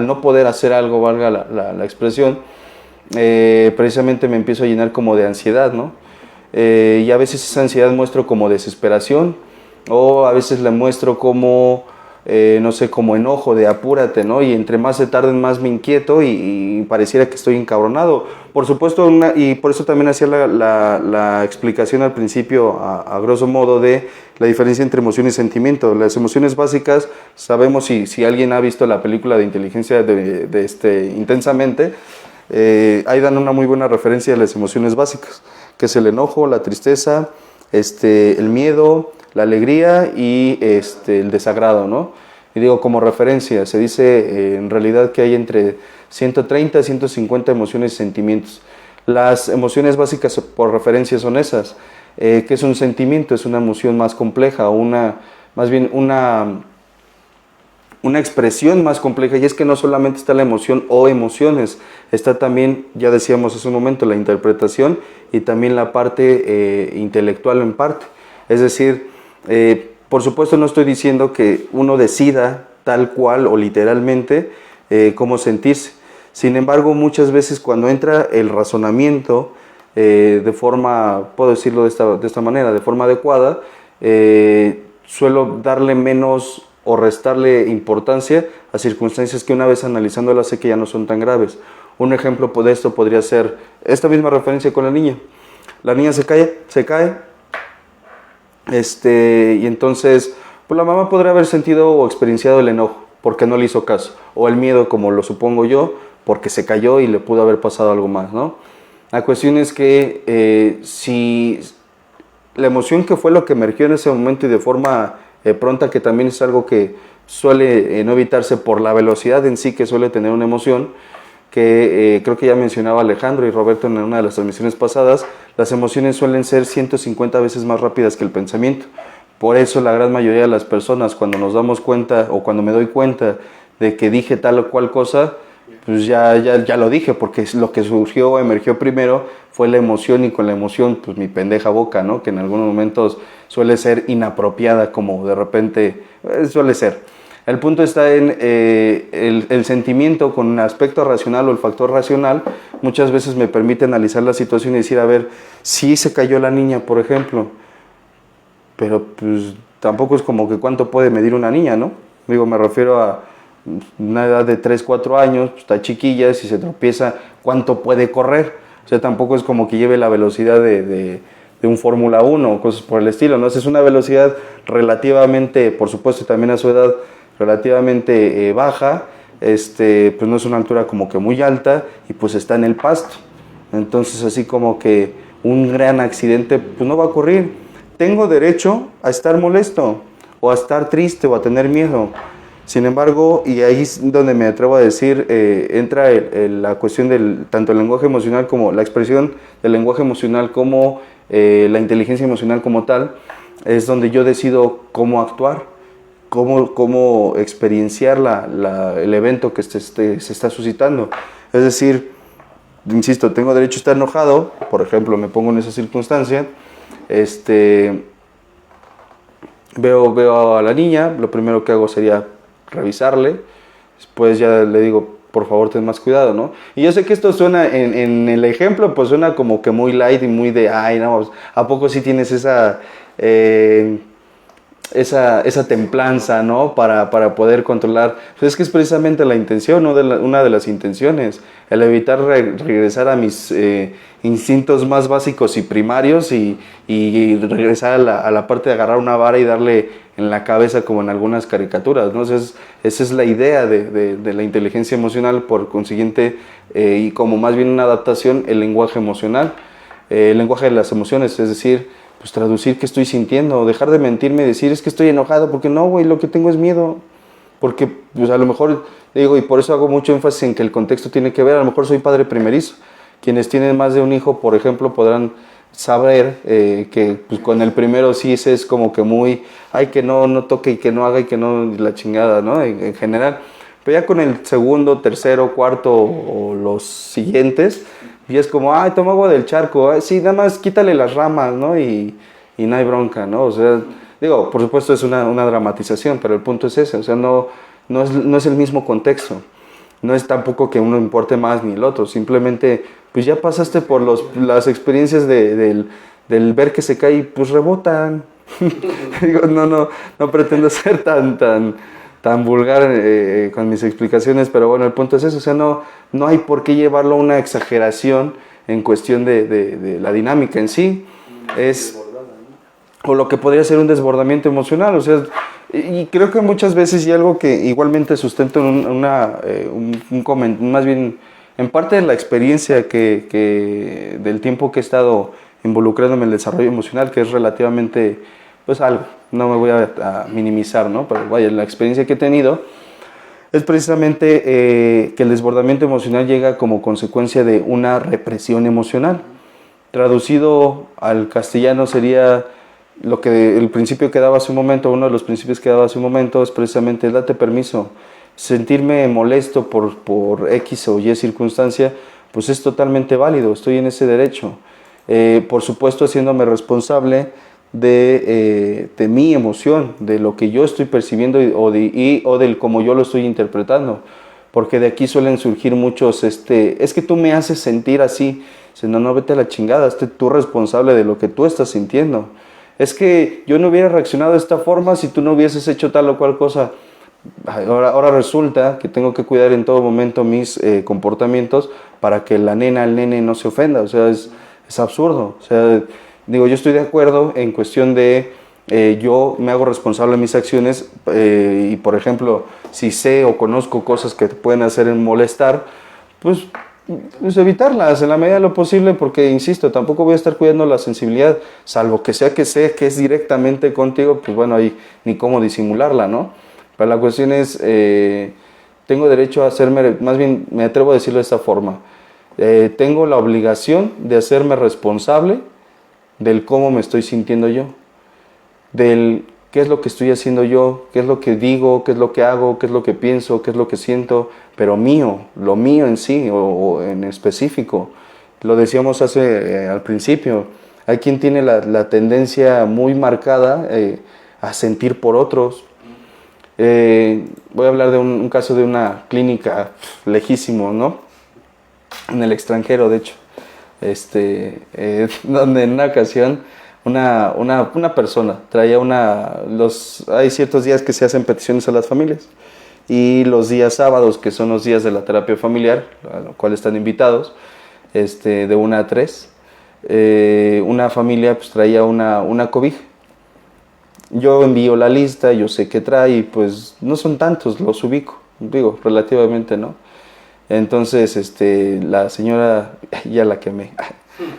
no poder hacer algo, valga la expresión, precisamente me empiezo a llenar como de ansiedad, ¿no? Y a veces esa ansiedad muestro como desesperación, o a veces la muestro como, no sé, como enojo, de apúrate, ¿no? Y entre más se tarden, más me inquieto y pareciera que estoy encabronado. Por supuesto, y por eso también hacía la explicación al principio, a grosso modo, de la diferencia entre emoción y sentimiento. Las emociones básicas, sabemos, si alguien ha visto la película de Inteligencia Intensamente, ahí dan una muy buena referencia a las emociones básicas, que es el enojo, la tristeza, el miedo, la alegría y el desagrado, ¿no? Y digo, como referencia, se dice en realidad que hay entre 130 a 150 emociones y sentimientos. Las emociones básicas por referencia son esas. ¿Qué es un sentimiento? Es una emoción más compleja, más bien una expresión más compleja, y es que no solamente está la emoción o emociones, está también, ya decíamos hace un momento, la interpretación y también la parte intelectual en parte. Es decir, por supuesto no estoy diciendo que uno decida tal cual o literalmente cómo sentirse. Sin embargo, muchas veces cuando entra el razonamiento de forma, puedo decirlo de esta manera, de forma adecuada, suelo darle menos o restarle importancia a circunstancias que una vez analizándolas sé que ya no son tan graves. Un ejemplo de esto podría ser esta misma referencia con la niña. La niña se cae, y entonces pues la mamá podría haber sentido o experienciado el enojo porque no le hizo caso, o el miedo, como lo supongo yo, porque se cayó y le pudo haber pasado algo más, ¿no? La cuestión es que si la emoción que fue lo que emergió en ese momento y de forma pronta, que también es algo que suele no evitarse por la velocidad en sí que suele tener una emoción, que creo que ya mencionaba Alejandro y Roberto en una de las transmisiones pasadas, las emociones suelen ser 150 veces más rápidas que el pensamiento. Por eso la gran mayoría de las personas, cuando nos damos cuenta o cuando me doy cuenta de que dije tal o cual cosa, pues ya lo dije, porque lo que surgió o emergió primero fue la emoción, y con la emoción pues mi pendeja boca, ¿no? Que en algunos momentos suele ser inapropiada, como de repente suele ser. El punto está en el sentimiento con un aspecto racional o el factor racional. Muchas veces me permite analizar la situación y decir, a ver, sí se cayó la niña, por ejemplo, pero pues tampoco es como que cuánto puede medir una niña, ¿no? Digo, me refiero a una edad de 3, 4 años, pues está chiquilla, si se tropieza, ¿cuánto puede correr? O sea, tampoco es como que lleve la velocidad de un Fórmula 1 o cosas por el estilo, ¿no? Es una velocidad relativamente, por supuesto, también a su edad, relativamente baja, pues no es una altura como que muy alta, y pues está en el pasto. Entonces, así como que un gran accidente, pues no va a ocurrir. Tengo derecho a estar molesto, o a estar triste, o a tener miedo. Sin embargo, y ahí es donde me atrevo a decir, entra la cuestión del tanto el lenguaje emocional como la expresión del lenguaje emocional como la inteligencia emocional como tal, es donde yo decido cómo actuar, cómo experienciar el evento que se está suscitando. Es decir, insisto, tengo derecho a estar enojado, por ejemplo, me pongo en esa circunstancia, veo a la niña, lo primero que hago sería revisarle, después ya le digo, por favor, ten más cuidado, ¿no? Y yo sé que esto suena, en el ejemplo, pues suena como que muy light y muy de, ay, no, ¿a poco sí tienes esa templanza, ¿no? Para poder controlar. Pues es que es precisamente la intención, ¿no? Una de las intenciones, el evitar regresar a mis instintos más básicos y primarios y regresar a la parte de agarrar una vara y darle en la cabeza, como en algunas caricaturas, ¿no? Esa es la idea de la inteligencia emocional, por consiguiente, y como más bien una adaptación, el lenguaje emocional, el lenguaje de las emociones, es decir, pues traducir qué estoy sintiendo, dejar de mentirme y decir, es que estoy enojado, porque no, güey, lo que tengo es miedo, porque pues a lo mejor, digo, y por eso hago mucho énfasis en que el contexto tiene que ver, a lo mejor soy padre primerizo, quienes tienen más de un hijo, por ejemplo, podrán saber que pues, con el primero sí es como que muy, ay, que no toque y que no haga y que no, la chingada, ¿no? En general, pero ya con el segundo, tercero, cuarto o los siguientes, y es como, ay, toma agua del charco, sí, nada más quítale las ramas, ¿no? Y no hay bronca, ¿no? O sea, Digo, por supuesto es una dramatización, pero el punto es ese, o sea, no es el mismo contexto. No es tampoco que uno importe más ni el otro, simplemente pues ya pasaste por las experiencias del ver que se cae y pues rebotan. Digo, no pretendo ser tan vulgar con mis explicaciones, pero bueno, el punto es eso, o sea, no hay por qué llevarlo a una exageración en cuestión de la dinámica en sí. Es, o lo que podría ser un desbordamiento emocional, o sea, y creo que muchas veces, y algo que igualmente sustento más bien en parte de la experiencia del tiempo que he estado involucrándome en el desarrollo emocional, que es relativamente, pues algo, no me voy a minimizar, ¿no? Pero vaya, la experiencia que he tenido es precisamente que el desbordamiento emocional llega como consecuencia de una represión emocional. Traducido al castellano sería lo que el principio que daba hace un momento, uno de los principios que daba hace un momento es precisamente date permiso. Sentirme molesto por X o Y circunstancia, pues es totalmente válido, estoy en ese derecho. Por supuesto haciéndome responsable de mi emoción, de lo que yo estoy percibiendo o del cómo yo lo estoy interpretando. Porque de aquí suelen surgir muchos, es que tú me haces sentir así. No, vete a la chingada, esté tú responsable de lo que tú estás sintiendo. Es que yo no hubiera reaccionado de esta forma si tú no hubieses hecho tal o cual cosa. Ahora resulta que tengo que cuidar en todo momento mis comportamientos para que la nena, el nene no se ofenda. O sea, es absurdo. O sea, digo, yo estoy de acuerdo en cuestión de yo me hago responsable de mis acciones y, por ejemplo, si sé o conozco cosas que te pueden hacer molestar, pues evitarlas en la medida de lo posible, porque insisto, tampoco voy a estar cuidando la sensibilidad, salvo que sea que sé que es directamente contigo, pues bueno, ahí ni cómo disimularla, ¿no? Pero la cuestión es, tengo derecho a hacerme, más bien me atrevo a decirlo de esta forma, tengo la obligación de hacerme responsable del cómo me estoy sintiendo yo, del qué es lo que estoy haciendo yo, qué es lo que digo, qué es lo que hago, qué es lo que pienso, qué es lo que siento, pero lo mío en sí o en específico. Lo decíamos al principio, hay quien tiene la tendencia muy marcada a sentir por otros. Voy a hablar de un caso de una clínica lejísimo, ¿no? En el extranjero, de hecho, donde en una ocasión una persona traía hay ciertos días que se hacen peticiones a las familias y los días sábados, que son los días de la terapia familiar, a los cuales están invitados, de 1 a 3, una familia pues traía una cobija. Yo envío la lista, yo sé qué trae, y pues no son tantos, los ubico, digo, relativamente, ¿no? Entonces, la señora, ya la quemé,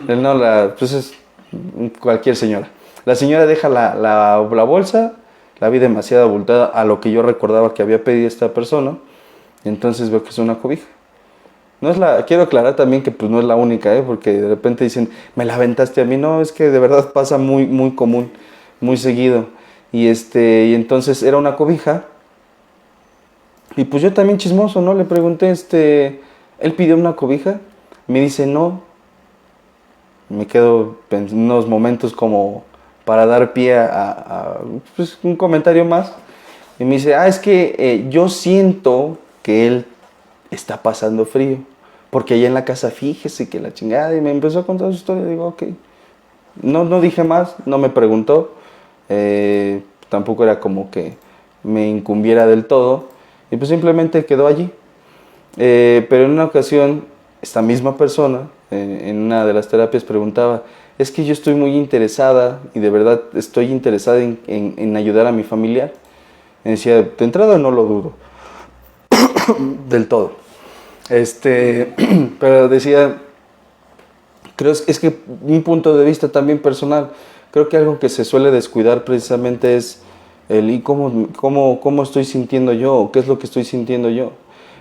no, pues es cualquier señora. La señora deja la bolsa, la vi demasiado abultada a lo que yo recordaba que había pedido esta persona, entonces veo que es una cobija. Quiero aclarar también que pues no es la única, porque de repente dicen, me la aventaste a mí. No, es que de verdad pasa muy, muy común, muy seguido. Y entonces era una cobija. Y pues yo también chismoso, ¿no? Le pregunté, ¿él pidió una cobija? Me dice, no. Me quedo en unos momentos como para dar pie a pues, un comentario más. Y me dice, es que yo siento que él está pasando frío. Porque allá en la casa, fíjese que la chingada. Y me empezó a contar su historia. Digo, ok. No dije más, no me preguntó. Tampoco era como que me incumbiera del todo. Y pues simplemente quedó allí. Pero en una ocasión, esta misma persona, en una de las terapias, preguntaba, es que yo estoy muy interesada, y de verdad estoy interesada en ayudar a mi familiar. Y decía, de entrada no lo dudo, del todo. Pero decía, es que un punto de vista también personal, creo que algo que se suele descuidar precisamente es ¿y cómo estoy sintiendo yo? ¿O qué es lo que estoy sintiendo yo?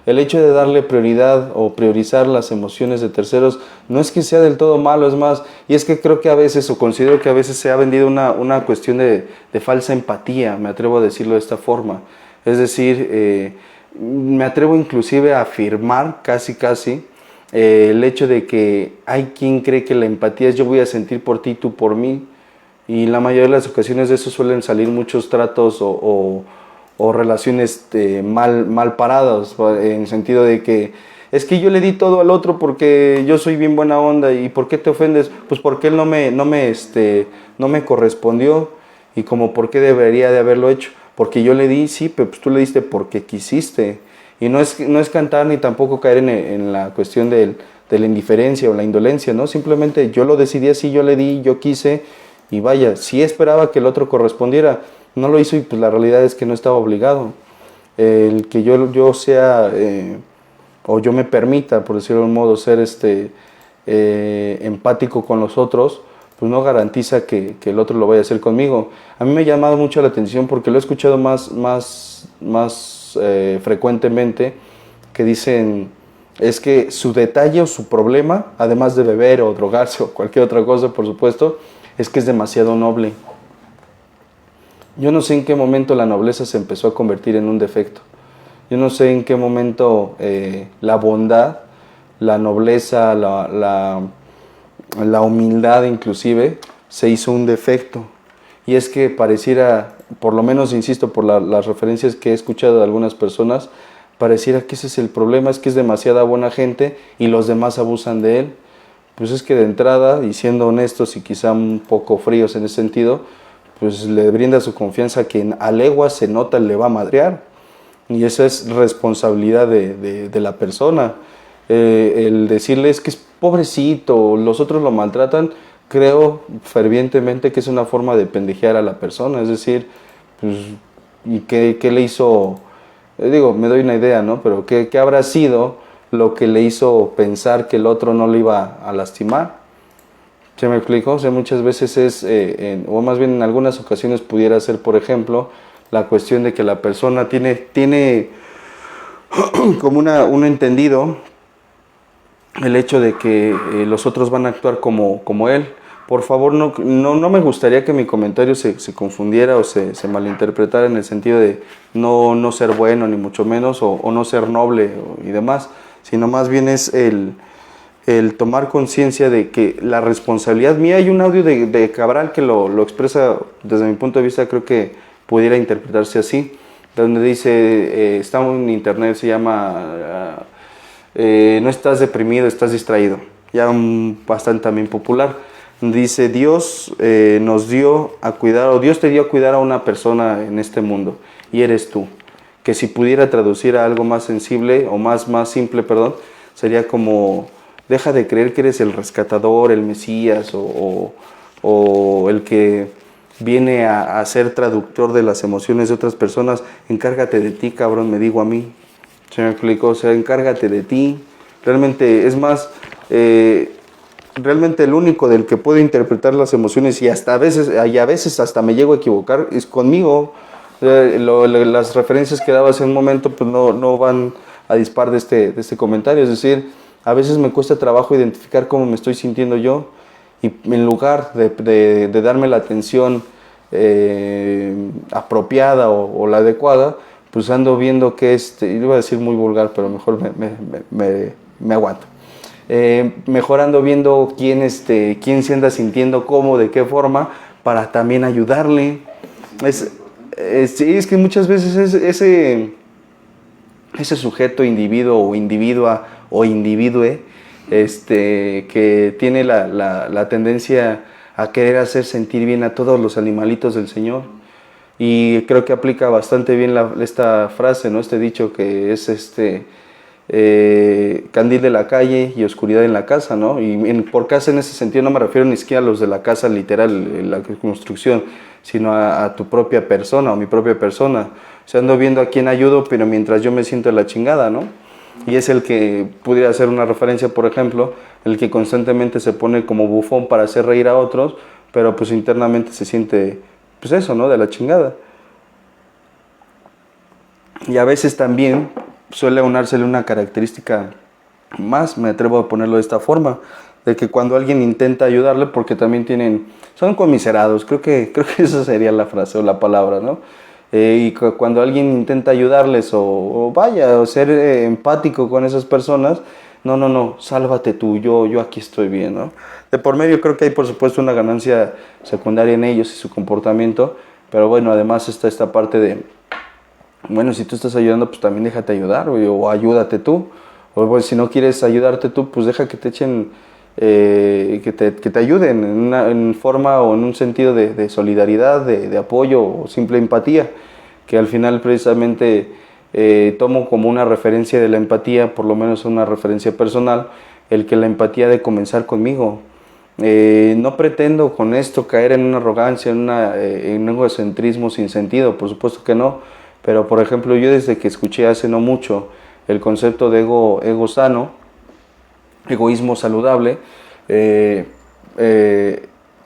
El hecho de darle prioridad o priorizar las emociones de terceros no es que sea del todo malo, es más, y es que creo que a veces, o considero que a veces se ha vendido una cuestión de falsa empatía, me atrevo a decirlo de esta forma. Es decir, me atrevo inclusive a afirmar casi el hecho de que hay quien cree que la empatía es yo voy a sentir por ti, tú por mí. Y la mayoría de las ocasiones de eso suelen salir muchos tratos o relaciones mal paradas, en el sentido de que es que yo le di todo al otro porque yo soy bien buena onda. ¿Y por qué te ofendes? Pues porque él no me correspondió. Y como por qué debería de haberlo hecho, porque yo le di, sí, pero pues tú le diste porque quisiste. Y no es cantar ni tampoco caer en la cuestión de la indiferencia o la indolencia, ¿no? Simplemente yo lo decidí así, yo le di, yo quise, y vaya, sí esperaba que el otro correspondiera, no lo hizo y pues la realidad es que no estaba obligado. El que yo sea, o yo me permita, por decirlo de un modo, ser empático con los otros, pues no garantiza que el otro lo vaya a hacer conmigo. A mí me ha llamado mucho la atención porque lo he escuchado más frecuentemente, que dicen, es que su detalle o su problema, además de beber o drogarse o cualquier otra cosa, por supuesto, es que es demasiado noble. Yo no sé en qué momento la nobleza se empezó a convertir en un defecto. Yo no sé en qué momento la bondad, la nobleza, la humildad inclusive se hizo un defecto. Y es que pareciera, por lo menos insisto por las referencias que he escuchado de algunas personas, pareciera que ese es el problema, es que es demasiada buena gente y los demás abusan de él. Pues es que de entrada, y siendo honestos y quizá un poco fríos en ese sentido, pues le brinda su confianza a quien a leguas se nota le va a madrear. Y esa es responsabilidad de la persona. El decirle es que es pobrecito, los otros lo maltratan, creo fervientemente que es una forma de pendejear a la persona. Es decir, pues, ¿y qué le hizo? Digo, me doy una idea, ¿no? Pero ¿qué habrá sido lo que le hizo pensar que el otro no le iba a lastimar? ¿Se me explicó? O sea, muchas veces es, o más bien en algunas ocasiones pudiera ser, por ejemplo, la cuestión de que la persona tiene como un entendido el hecho de que los otros van a actuar como él. Por favor, no me gustaría que mi comentario se confundiera o se malinterpretara en el sentido de no ser bueno, ni mucho menos, o no ser noble y demás, sino más bien es el tomar conciencia de que la responsabilidad mía. Hay un audio de Cabral que lo expresa desde mi punto de vista, creo que pudiera interpretarse así, donde dice, está en internet, se llama no estás deprimido, estás distraído, ya bastante también popular. Dice, Dios nos dio a cuidar, o Dios te dio a cuidar a una persona en este mundo, y eres tú. Que si pudiera traducir a algo más sensible, o más simple, perdón, sería como, deja de creer que eres el rescatador, el Mesías, o el que viene a ser traductor de las emociones de otras personas. Encárgate de ti, cabrón, me digo a mí. ¿Se me explicó? O sea, encárgate de ti. Realmente, es más, realmente el único del que puedo interpretar las emociones, y a veces hasta me llego a equivocar, es conmigo. Las referencias que daba hace un momento pues no van a dispar de este comentario. Es decir, a veces me cuesta trabajo identificar cómo me estoy sintiendo yo, y en lugar de darme la atención apropiada o la adecuada, pues ando viendo que iba a decir muy vulgar, pero mejor me aguanto. Mejor ando viendo quién se anda sintiendo cómo, de qué forma, para también ayudarle. Es que muchas veces ese sujeto, individuo o individua o individue, que tiene la tendencia a querer hacer sentir bien a todos los animalitos del Señor. Y creo que aplica bastante bien esta frase, ¿no? Este dicho que es candil de la calle y oscuridad en la casa, ¿no? Y por casa en ese sentido no me refiero ni siquiera a los de la casa literal, la construcción, sino a tu propia persona o mi propia persona. O sea, ando viendo a quién ayudo, pero mientras yo me siento de la chingada, ¿no? Y es el que pudiera hacer una referencia, por ejemplo, el que constantemente se pone como bufón para hacer reír a otros, pero pues internamente se siente, pues eso, ¿no? De la chingada. Y a veces también suele unársele una característica más, me atrevo a ponerlo de esta forma, de que cuando alguien intenta ayudarle, porque también son conmiserados, creo que esa sería la frase o la palabra, ¿no? Y cuando alguien intenta ayudarles o ser empático con esas personas, no, sálvate tú, yo aquí estoy bien, ¿no? De por medio creo que hay por supuesto una ganancia secundaria en ellos y su comportamiento, pero bueno, además está esta parte de, bueno, si tú estás ayudando, pues también déjate ayudar, o ayúdate tú, o bueno, si no quieres ayudarte tú, pues deja que te echen, que te ayuden en forma o en un sentido de solidaridad, de apoyo o simple empatía, que al final precisamente tomo como una referencia de la empatía, por lo menos una referencia personal, el que la empatía ha de comenzar conmigo. No pretendo con esto caer en una arrogancia, en un egocentrismo sin sentido, por supuesto que no, pero por ejemplo yo desde que escuché hace no mucho el concepto de ego sano, egoísmo saludable,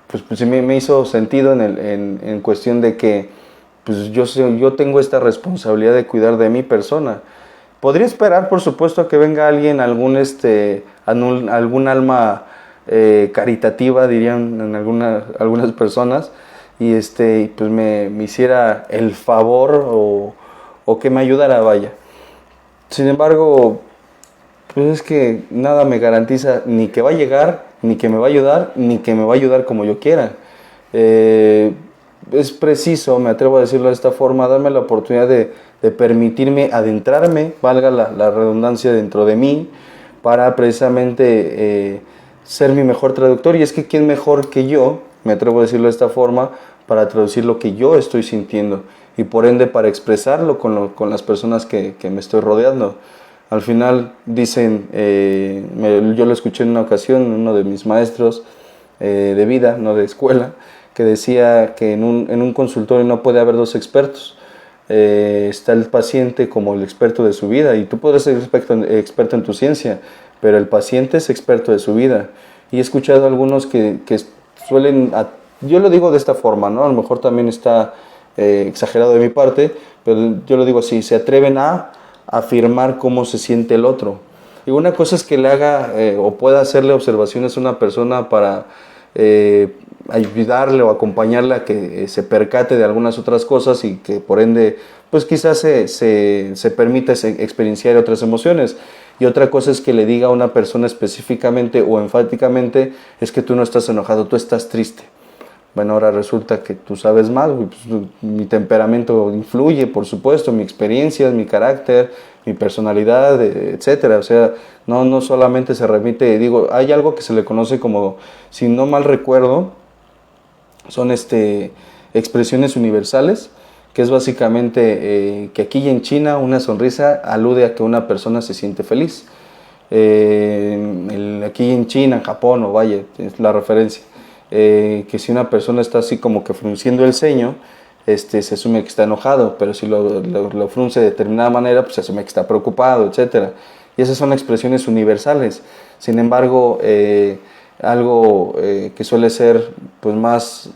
pues me hizo sentido en cuestión de que pues yo tengo esta responsabilidad de cuidar de mi persona. Podría esperar, por supuesto, a que venga alguien, algún alma caritativa, dirían en algunas personas, y pues me hiciera el favor o que me ayudara, vaya. Sin embargo, pues es que nada me garantiza ni que va a llegar, ni que me va a ayudar, ni que me va a ayudar como yo quiera. Es preciso, me atrevo a decirlo de esta forma, darme la oportunidad de permitirme adentrarme, valga la redundancia, dentro de mí, para precisamente ser mi mejor traductor. Y es que quién mejor que yo, me atrevo a decirlo de esta forma, para traducir lo que yo estoy sintiendo y por ende para expresarlo con las personas que me estoy rodeando. Al final dicen, yo lo escuché en una ocasión, uno de mis maestros de vida, no de escuela, que decía que en un consultorio no puede haber dos expertos. Está el paciente como el experto de su vida, y tú podrás ser experto en tu ciencia, pero el paciente es experto de su vida. Y he escuchado a algunos que suelen, yo lo digo de esta forma, ¿no? A lo mejor también está exagerado de mi parte, pero yo lo digo así: se atreven a afirmar cómo se siente el otro. Y una cosa es que le haga o pueda hacerle observaciones a una persona para ayudarle o acompañarle a que se percate de algunas otras cosas y que por ende pues quizás se permita experienciar otras emociones. Y otra cosa es que le diga a una persona específicamente o enfáticamente: es que tú no estás enojado, tú estás triste. Bueno, ahora resulta que tú sabes más, pues, mi temperamento influye, por supuesto, mi experiencia, mi carácter, mi personalidad, etcétera. O sea, no solamente se remite, digo, hay algo que se le conoce como, si no mal recuerdo, son expresiones universales, que es básicamente que aquí en China una sonrisa alude a que una persona se siente feliz. Aquí en China, en Japón, o vaya, es la referencia. Que si una persona está así como que frunciendo el ceño, se asume que está enojado, pero si lo frunce de determinada manera, pues se asume que está preocupado, etc. Y esas son expresiones universales. Sin embargo, algo que suele ser pues más,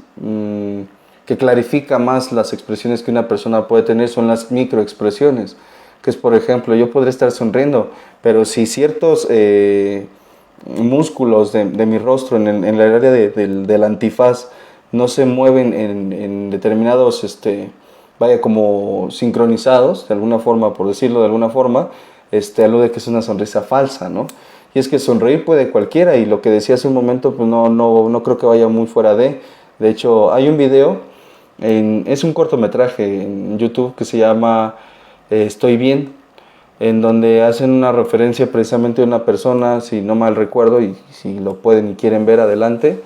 que clarifica más las expresiones que una persona puede tener, son las microexpresiones, que es, por ejemplo, yo podré estar sonriendo, pero si ciertos músculos de mi rostro en el área del antifaz no se mueven en determinados, vaya, como sincronizados, de alguna forma, por decirlo de alguna forma, alude que es una sonrisa falsa, ¿no? Y es que sonreír puede cualquiera, y lo que decía hace un momento, pues no creo que vaya muy fuera de hecho, hay un video, es un cortometraje en YouTube que se llama Estoy Bien, en donde hacen una referencia precisamente a una persona, si no mal recuerdo, y si lo pueden y quieren ver, adelante,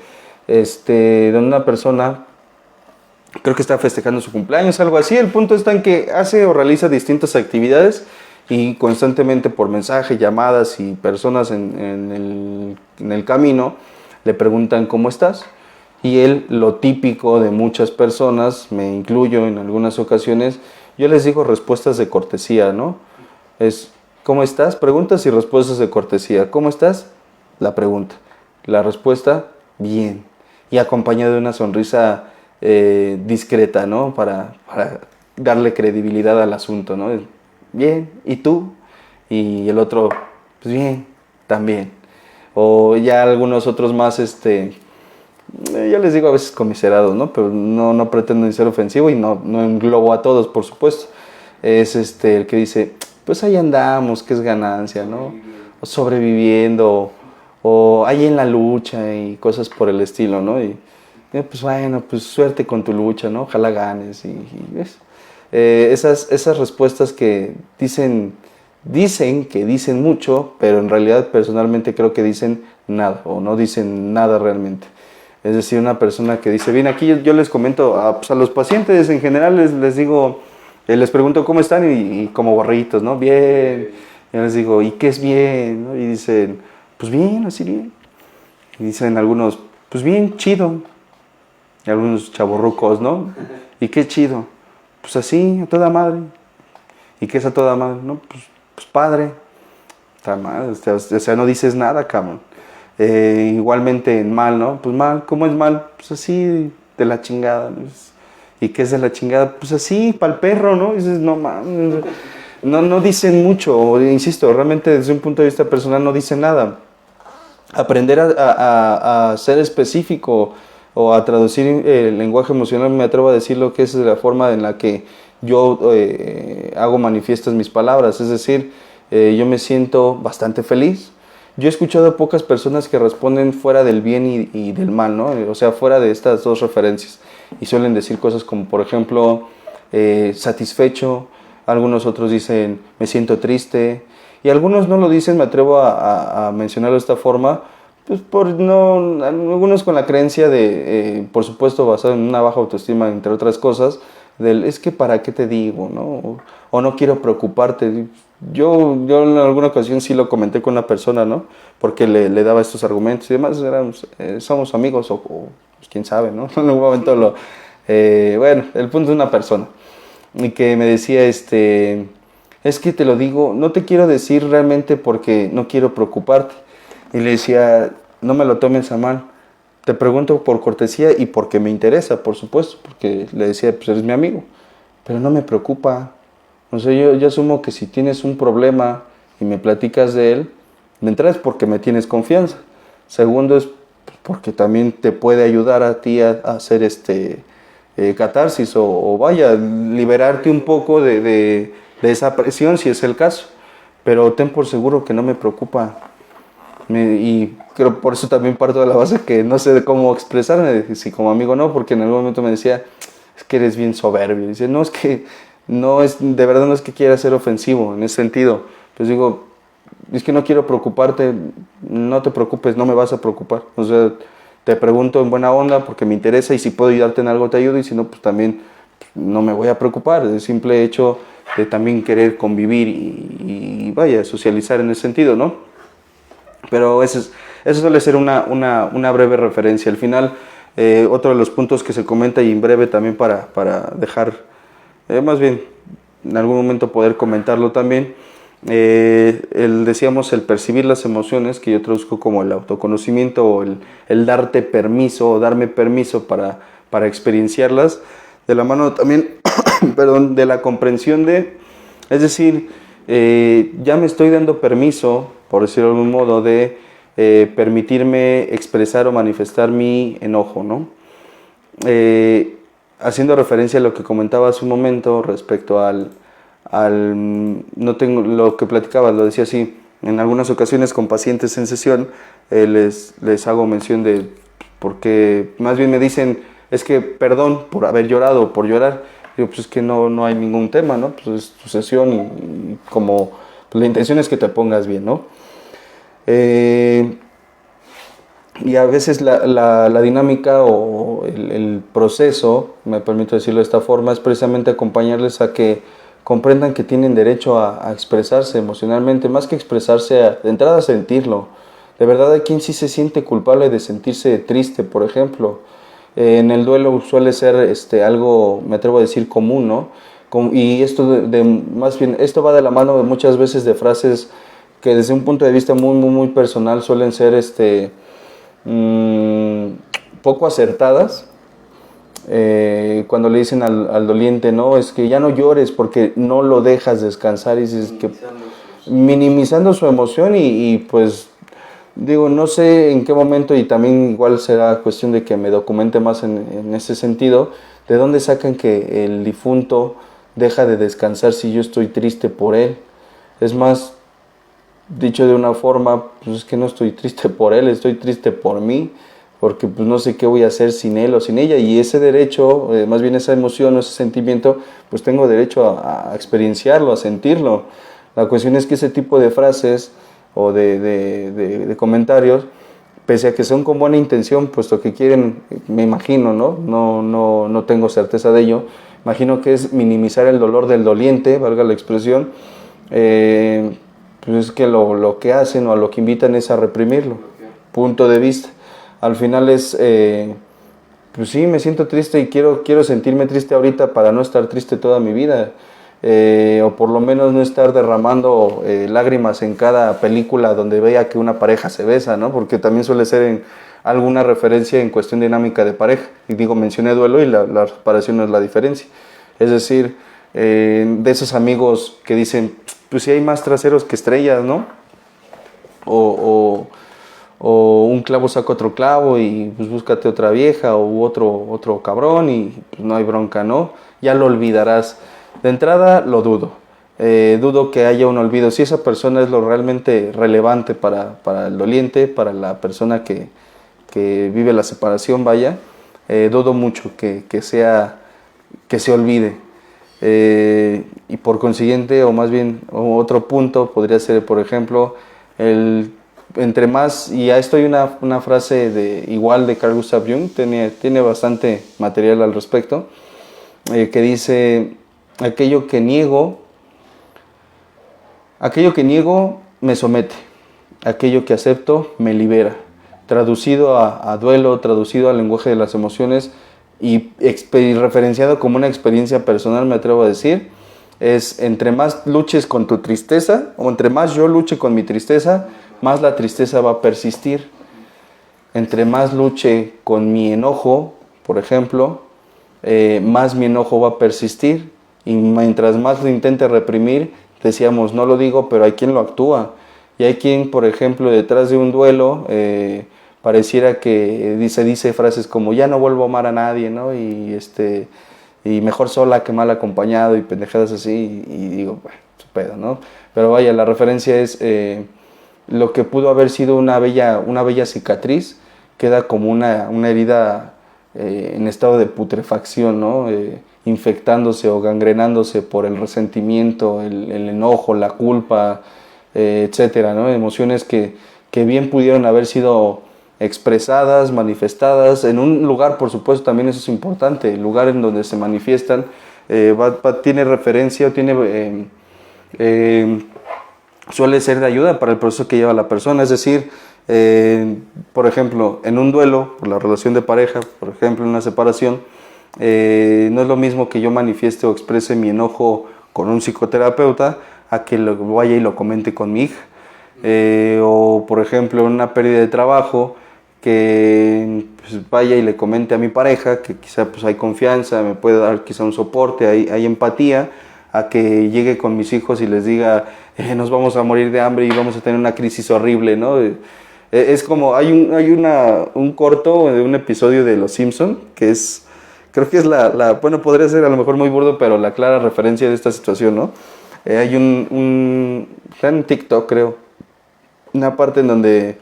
de una persona, creo que está festejando su cumpleaños, algo así. El punto está en que hace o realiza distintas actividades y constantemente por mensaje, llamadas y personas en el camino le preguntan ¿cómo estás? Y él, lo típico de muchas personas, me incluyo en algunas ocasiones, yo les digo respuestas de cortesía, ¿no? Es, ¿cómo estás? Preguntas y respuestas de cortesía. ¿Cómo estás? La pregunta. La respuesta, bien. Y acompañada de una sonrisa discreta, ¿no? Para darle credibilidad al asunto, ¿no? Bien. ¿Y tú? Y el otro, pues bien, también. O ya algunos otros más, yo les digo a veces comiserados, ¿no? Pero no pretendo ni ser ofensivo y no englobo a todos, por supuesto. Es el que dice, pues ahí andamos, que es ganancia, ¿no? sobreviviendo o ahí en la lucha y cosas por el estilo, ¿no? Y pues bueno, pues suerte con tu lucha, ¿no? Ojalá ganes y ¿ves? Esas respuestas que dicen que dicen mucho, pero en realidad personalmente creo que dicen nada o no dicen nada realmente. Es decir, una persona que dice, bien, aquí yo les comento pues a los pacientes en general, les digo, les pregunto cómo están y como borritos, ¿no? Bien. Yo les digo, ¿y qué es bien? ¿No? Y dicen, pues bien, así bien. Y dicen algunos, pues bien, chido. Y algunos chavorrucos, ¿no? ¿Y qué chido? Pues así, a toda madre. ¿Y qué es a toda madre? No, pues padre. Está mal, o sea, no dices nada, cabrón. Igualmente en mal, ¿no? Pues mal, ¿cómo es mal? Pues así, de la chingada, ¿no? ¿Y qué es de la chingada? Pues así, pa'l perro, ¿no? Y dices, no mames. No dicen mucho, insisto, realmente desde un punto de vista personal no dicen nada. Aprender a ser específico o a traducir el lenguaje emocional, me atrevo a decirlo que esa es la forma en la que yo hago manifiestas mis palabras, es decir, yo me siento bastante feliz. Yo he escuchado pocas personas que responden fuera del bien y del mal, ¿no? O sea, fuera de estas dos referencias. Y suelen decir cosas como, por ejemplo, satisfecho. Algunos otros dicen, me siento triste. Y algunos no lo dicen, me atrevo a mencionarlo de esta forma, pues algunos con la creencia de, por supuesto, basado en una baja autoestima, entre otras cosas, es que para qué te digo, ¿no? O no quiero preocuparte. Yo en alguna ocasión sí lo comenté con una persona, ¿no? Porque le daba estos argumentos y demás, somos amigos o pues, quién sabe, ¿no? En algún momento bueno, el punto es una persona. Y que me decía, es que te lo digo, no te quiero decir realmente porque no quiero preocuparte. Y le decía, no me lo tomes a mal, te pregunto por cortesía y porque me interesa, por supuesto, porque le decía, pues eres mi amigo, pero no me preocupa. O sea, yo asumo que si tienes un problema y me platicas de él, de entrada es porque me tienes confianza. Segundo es porque también te puede ayudar a ti a hacer catarsis o vaya, liberarte un poco de esa presión si es el caso. Pero ten por seguro que no me preocupa. Y creo por eso también parto de la base que no sé cómo expresarme, si como amigo no, porque en algún momento me decía, es que eres bien soberbio. Y dice, no, es que de verdad no es que quiera ser ofensivo en ese sentido. Pues digo, es que no quiero preocuparte, no te preocupes, no me vas a preocupar. O sea, te pregunto en buena onda porque me interesa y si puedo ayudarte en algo te ayudo y si no, pues también no me voy a preocupar. El simple hecho de también querer convivir y vaya, socializar en ese sentido, ¿no? Pero eso suele ser una breve referencia. Al final, otro de los puntos que se comenta y en breve también para dejar, más bien, en algún momento poder comentarlo también, decíamos el percibir las emociones, que yo traduzco como el autoconocimiento o el darte permiso o darme permiso para experienciarlas, de la mano también, perdón, de la comprensión es decir, ya me estoy dando permiso, por decirlo de algún modo, de permitirme expresar o manifestar mi enojo, ¿no? Haciendo referencia a lo que comentaba hace un momento respecto no tengo lo que platicaba, lo decía así, en algunas ocasiones con pacientes en sesión les hago mención de, porque más bien me dicen, es que perdón por haber llorado o por llorar. Digo, pues es que no hay ningún tema, ¿no? Pues es tu sesión y como pues la intención es que te pongas bien, ¿no? Y a veces la dinámica o el proceso, me permito decirlo de esta forma, es precisamente acompañarles a que comprendan que tienen derecho a expresarse emocionalmente, más que expresarse, de entrada a sentirlo. De verdad hay quien sí se siente culpable de sentirse triste, por ejemplo. En el duelo suele ser algo, me atrevo a decir, común, ¿no? Y esto más bien, esto va de la mano de muchas veces de frases que desde un punto de vista muy, muy, muy personal suelen ser poco acertadas. Cuando le dicen al doliente, no, es que ya no llores porque no lo dejas descansar, y dices que minimizando su emoción y pues digo, no sé en qué momento, y también igual será cuestión de que me documente más en ese sentido, de dónde sacan que el difunto deja de descansar si yo estoy triste por él. Es más, dicho de una forma, pues es que no estoy triste por él, estoy triste por mí, porque pues no sé qué voy a hacer sin él o sin ella, y ese derecho, más bien esa emoción o ese sentimiento, pues tengo derecho a experienciarlo, a sentirlo. La cuestión es que ese tipo de frases o de comentarios, pese a que son con buena intención, puesto que quieren, me imagino, no tengo certeza de ello, imagino que es minimizar el dolor del doliente, valga la expresión, pues es que lo que hacen o a lo que invitan es a reprimirlo, punto de vista. Al final es, pues sí, me siento triste y quiero sentirme triste ahorita para no estar triste toda mi vida, o por lo menos no estar derramando lágrimas en cada película donde vea que una pareja se besa, ¿no? Porque también suele ser en alguna referencia en cuestión dinámica de pareja. Y digo, mencioné duelo y la separación no es la diferencia. Es decir, de esos amigos que dicen, pues sí hay más traseros que estrellas, ¿no? O un clavo saca otro clavo y pues búscate otra vieja o otro cabrón y pues no hay bronca, ¿no? Ya lo olvidarás. De entrada lo dudo. Dudo que haya un olvido. Si esa persona es lo realmente relevante para el doliente, para la persona que vive la separación, vaya, dudo mucho que se olvide. Y por consiguiente, o más bien otro punto podría ser, por ejemplo, entre más, y a esto hay una frase igual de Carl Gustav Jung, tiene bastante material al respecto, que dice: aquello que niego me somete, aquello que acepto me libera. Traducido a duelo, traducido al lenguaje de las emociones y referenciado como una experiencia personal, me atrevo a decir, es entre más luches con tu tristeza, o entre más yo luche con mi tristeza, más la tristeza va a persistir. Entre más luche con mi enojo, por ejemplo, más mi enojo va a persistir. Y mientras más lo intente reprimir, decíamos, no lo digo, pero hay quien lo actúa. Y hay quien, por ejemplo, detrás de un duelo, pareciera que dice frases como, ya no vuelvo a amar a nadie, ¿no? Y mejor sola que mal acompañado, y pendejadas así, y digo, bueno, su pedo, ¿no? Pero vaya, la referencia es lo que pudo haber sido una bella cicatriz, queda como una herida en estado de putrefacción, ¿no? Infectándose o gangrenándose por el resentimiento, el enojo, la culpa, etcétera, ¿no? Emociones que bien pudieron haber sido expresadas, manifestadas en un lugar, por supuesto, también eso es importante, el lugar en donde se manifiestan tiene referencia o tiene suele ser de ayuda para el proceso que lleva la persona. Es decir, por ejemplo, en un duelo, por la relación de pareja, por ejemplo, en una separación, no es lo mismo que yo manifieste o exprese mi enojo con un psicoterapeuta a que lo vaya y lo comente con mi hija. O por ejemplo, en una pérdida de trabajo, que pues, vaya y le comente a mi pareja, que quizá pues, hay confianza, me puede dar quizá un soporte, hay empatía, a que llegue con mis hijos y les diga, nos vamos a morir de hambre y vamos a tener una crisis horrible, ¿no? Es como, hay un corto de un episodio de Los Simpson, que es, creo que es bueno, podría ser a lo mejor muy burdo, pero la clara referencia de esta situación, ¿no? Hay está en TikTok, creo, una parte en donde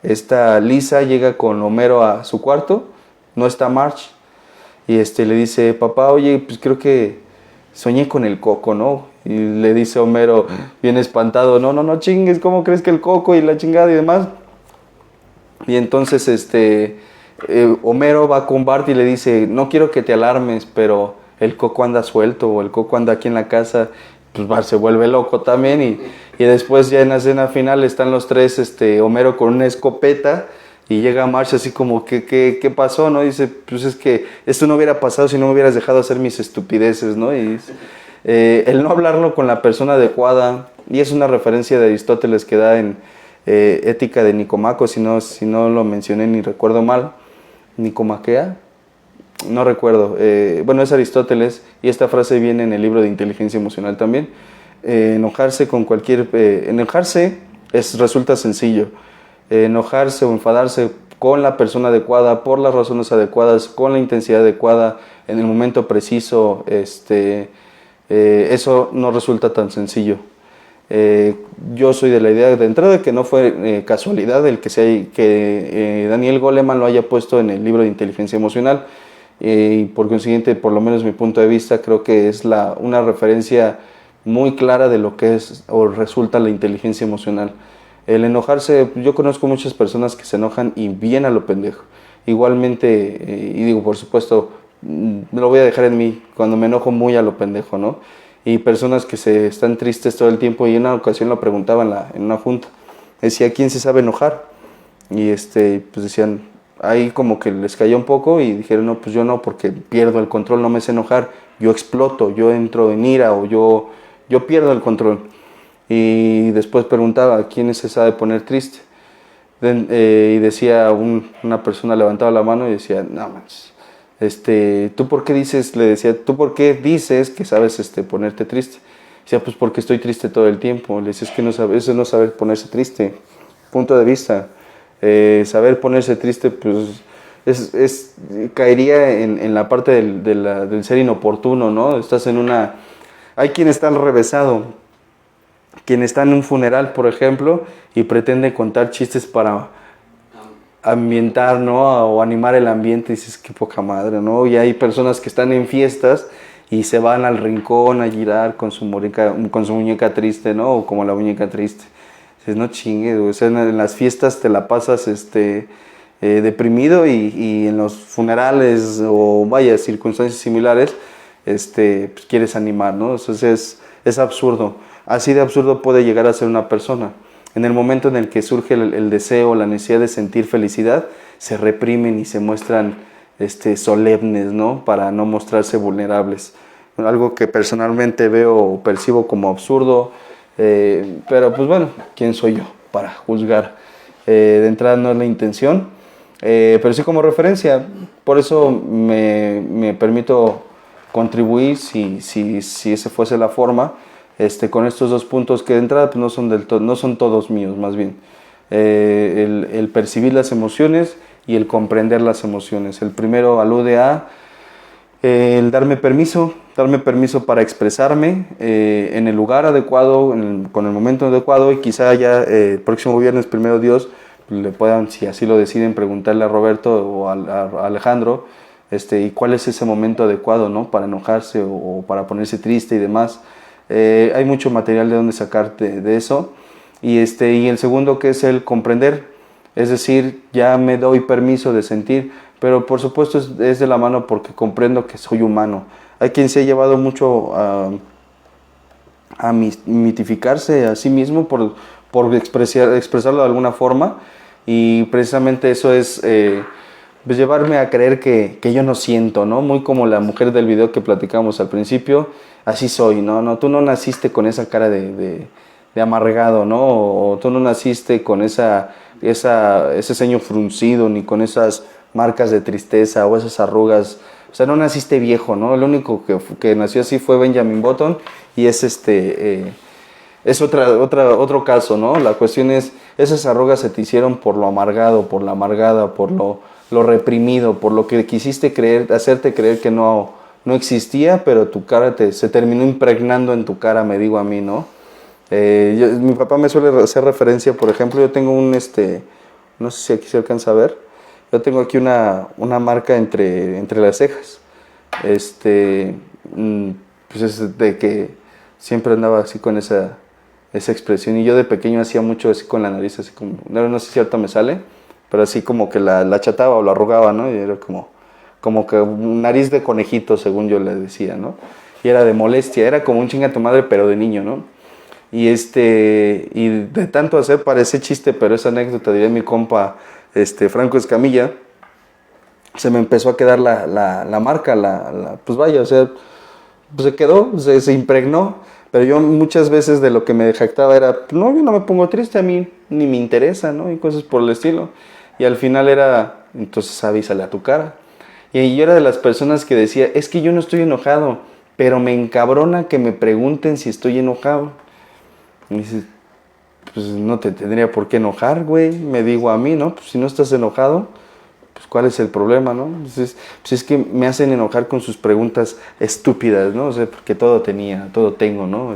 esta Lisa llega con Homero a su cuarto, no está Marge, y le dice, papá, oye, pues creo que soñé con el Coco, ¿no? Y le dice Homero, bien espantado, no chingues, ¿cómo crees que el Coco y la chingada y demás? Y entonces Homero va con Bart y le dice, no quiero que te alarmes, pero el Coco anda suelto, o el Coco anda aquí en la casa. Pues Bart se vuelve loco también, y después ya en la escena final están los tres, Homero con una escopeta, y llega Marge así como, ¿qué pasó? ¿No? Y dice, pues es que esto no hubiera pasado si no me hubieras dejado hacer mis estupideces, ¿no? Y el no hablarlo con la persona adecuada, y es una referencia de Aristóteles que da en Ética de Nicomaco, si no lo mencioné ni recuerdo mal, Nicomaquea, no recuerdo, bueno, es Aristóteles, y esta frase viene en el libro de Inteligencia Emocional también. Enojarse resulta sencillo. Enojarse o enfadarse con la persona adecuada, por las razones adecuadas, con la intensidad adecuada, en el momento preciso, eso no resulta tan sencillo. Yo soy de la idea de entrada que no fue casualidad el que Daniel Goleman lo haya puesto en el libro de inteligencia emocional, y por consiguiente, por lo menos mi punto de vista, creo que es una referencia muy clara de lo que es o resulta la inteligencia emocional. El enojarse, yo conozco muchas personas que se enojan y bien a lo pendejo. Igualmente, y digo, por supuesto, me lo voy a dejar en mí, cuando me enojo muy a lo pendejo, ¿no? Y personas que están tristes todo el tiempo, y en una ocasión lo preguntaba en una junta, decía, ¿quién se sabe enojar? Y pues decían, ahí como que les cayó un poco y dijeron, no, pues yo no, porque pierdo el control, no me sé enojar, yo exploto, yo entro en ira o yo pierdo el control. Y después preguntaba, ¿quién se sabe poner triste? Y decía, una persona levantaba la mano y decía, no manches, ¿tú por qué dices? Le decía, ¿tú por qué dices que sabes ponerte triste? Decía, pues porque estoy triste todo el tiempo. Le decía, es que no sabes, eso no saber ponerse triste. Punto de vista. Saber ponerse triste, pues caería en la parte del ser inoportuno, ¿no? Hay quien está al revésado, quien está en un funeral, por ejemplo, y pretende contar chistes para ambientar, ¿no? O animar el ambiente, y dices, qué poca madre, ¿no? Y hay personas que están en fiestas y se van al rincón a girar con su muñeca triste, ¿no? O como la muñeca triste. Dices, no chingues, o sea, en las fiestas te la pasas deprimido, y en los funerales o vaya, circunstancias similares, pues quieres animar, ¿no? Entonces es absurdo. Así de absurdo puede llegar a ser una persona. En el momento en el que surge el deseo, la necesidad de sentir felicidad, se reprimen y se muestran solemnes, ¿no? Para no mostrarse vulnerables. Algo que personalmente veo o percibo como absurdo, pero pues bueno, ¿quién soy yo para juzgar? De entrada no es la intención, pero sí como referencia. Por eso me permito contribuir, si esa fuese la forma, con estos dos puntos que de entrada pues no son todos míos, más bien. El percibir las emociones y el comprender las emociones. El primero alude a el darme permiso para expresarme en el lugar adecuado, con el momento adecuado, y quizá ya el próximo viernes, primero Dios, le puedan, si así lo deciden, preguntarle a Roberto o a Alejandro, y cuál es ese momento adecuado, ¿no? Para enojarse o para ponerse triste y demás. Hay mucho material de donde sacar de eso. Y el segundo, que es el comprender, es decir, ya me doy permiso de sentir, pero por supuesto es de la mano porque comprendo que soy humano. Hay quien se ha llevado mucho a mitificarse a sí mismo por expresarlo de alguna forma, y precisamente eso es pues llevarme a creer que yo no siento, ¿no? Muy como la mujer del video que platicamos al principio, así soy, ¿no? Tú no naciste con esa cara de amargado, ¿no? O tú no naciste con ese ceño fruncido, ni con esas marcas de tristeza o esas arrugas. O sea, no naciste viejo, ¿no? El único que nació así fue Benjamin Button, y es otro caso, ¿no? La cuestión es, esas arrugas se te hicieron por lo amargado, por la amargada, por lo reprimido, por lo que quisiste hacerte creer que no existía, pero tu cara se terminó impregnando en tu cara, me digo a mí, ¿no? Mi papá me suele hacer referencia, por ejemplo, yo tengo no sé si aquí se alcanza a ver, yo tengo aquí una marca entre las cejas, pues es de que siempre andaba así con esa expresión, y yo de pequeño hacía mucho así con la nariz, así como, no sé si ahorita me sale, pero así como que la achataba o la arrugaba, ¿no? Y era como que un nariz de conejito, según yo le decía, ¿no? Y era de molestia, era como un chinga tu madre, pero de niño, ¿no? Y y de tanto hacer, parece chiste, pero esa anécdota, diría mi compa Franco Escamilla, se me empezó a quedar la marca, pues vaya, o sea, pues se quedó, se impregnó. Pero yo muchas veces de lo que me jactaba era, no, yo no me pongo triste, a mí ni me interesa, ¿no? Y cosas por el estilo. Y al final era, entonces avísale a tu cara. Y yo era de las personas que decía, es que yo no estoy enojado, pero me encabrona que me pregunten si estoy enojado. Y dices, pues no te tendría por qué enojar, güey, me digo a mí, ¿no? Pues si no estás enojado, pues ¿cuál es el problema, no? Entonces, pues es que me hacen enojar con sus preguntas estúpidas, ¿no? O sea, porque todo tengo, ¿no?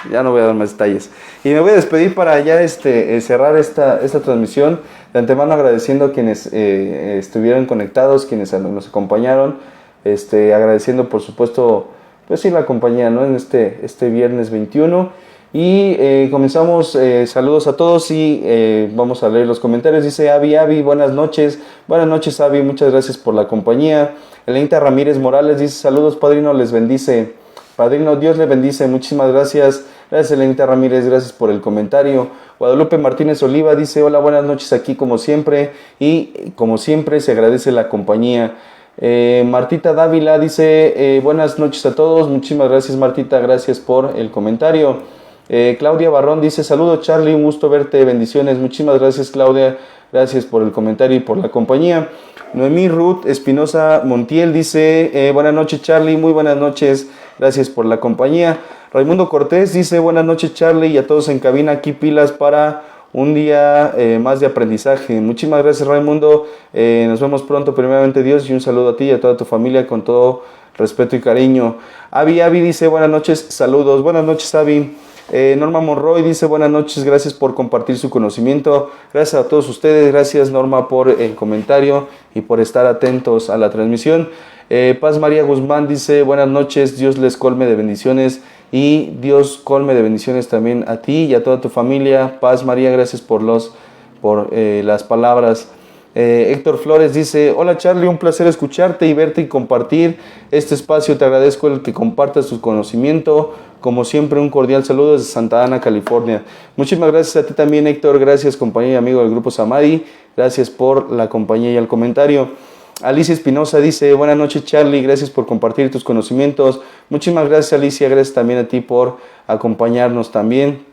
Ya no voy a dar más detalles. Y me voy a despedir para ya cerrar esta transmisión. De antemano agradeciendo a quienes estuvieron conectados, quienes nos acompañaron. Agradeciendo por supuesto, pues sí, la compañía, ¿no? En este viernes 21. Y comenzamos, saludos a todos y vamos a leer los comentarios. Dice Avi, buenas noches. Buenas noches, Avi, muchas gracias por la compañía. Elenita Ramírez Morales dice, saludos, padrino, les bendice. Padrino, Dios le bendice, muchísimas gracias. Gracias, Elenita Ramírez, gracias por el comentario. Guadalupe Martínez Oliva dice, hola, buenas noches aquí como siempre. Y como siempre se agradece la compañía. Martita Dávila dice, buenas noches a todos. Muchísimas gracias, Martita, gracias por el comentario. Claudia Barrón dice, saludos, Charlie, un gusto verte, bendiciones. Muchísimas gracias, Claudia, gracias por el comentario y por la compañía. Noemí Ruth Espinosa Montiel dice, buenas noches, Charlie, muy buenas noches, gracias por la compañía. Raimundo Cortés dice, buenas noches, Charlie, y a todos en cabina, aquí pilas para un día más de aprendizaje. Muchísimas gracias, Raimundo, nos vemos pronto, primeramente Dios, y un saludo a ti y a toda tu familia con todo respeto y cariño. Avi dice, buenas noches, saludos. Buenas noches, Avi. Norma Monroy dice, buenas noches, gracias por compartir su conocimiento. Gracias a todos ustedes, gracias Norma por el comentario y por estar atentos a la transmisión. Paz María Guzmán dice, buenas noches, Dios les colme de bendiciones y Dios colme de bendiciones también a ti y a toda tu familia. Paz María, gracias por las palabras. Héctor Flores dice, hola Charlie, un placer escucharte y verte y compartir este espacio. Te agradezco el que compartas tu conocimiento. Como siempre, un cordial saludo desde Santa Ana, California. Muchísimas gracias a ti también, Héctor. Gracias, compañero y amigo del Grupo Samadhi. Gracias por la compañía y el comentario. Alicia Espinosa dice, buenas noches, Charlie. Gracias por compartir tus conocimientos. Muchísimas gracias, Alicia. Gracias también a ti por acompañarnos también.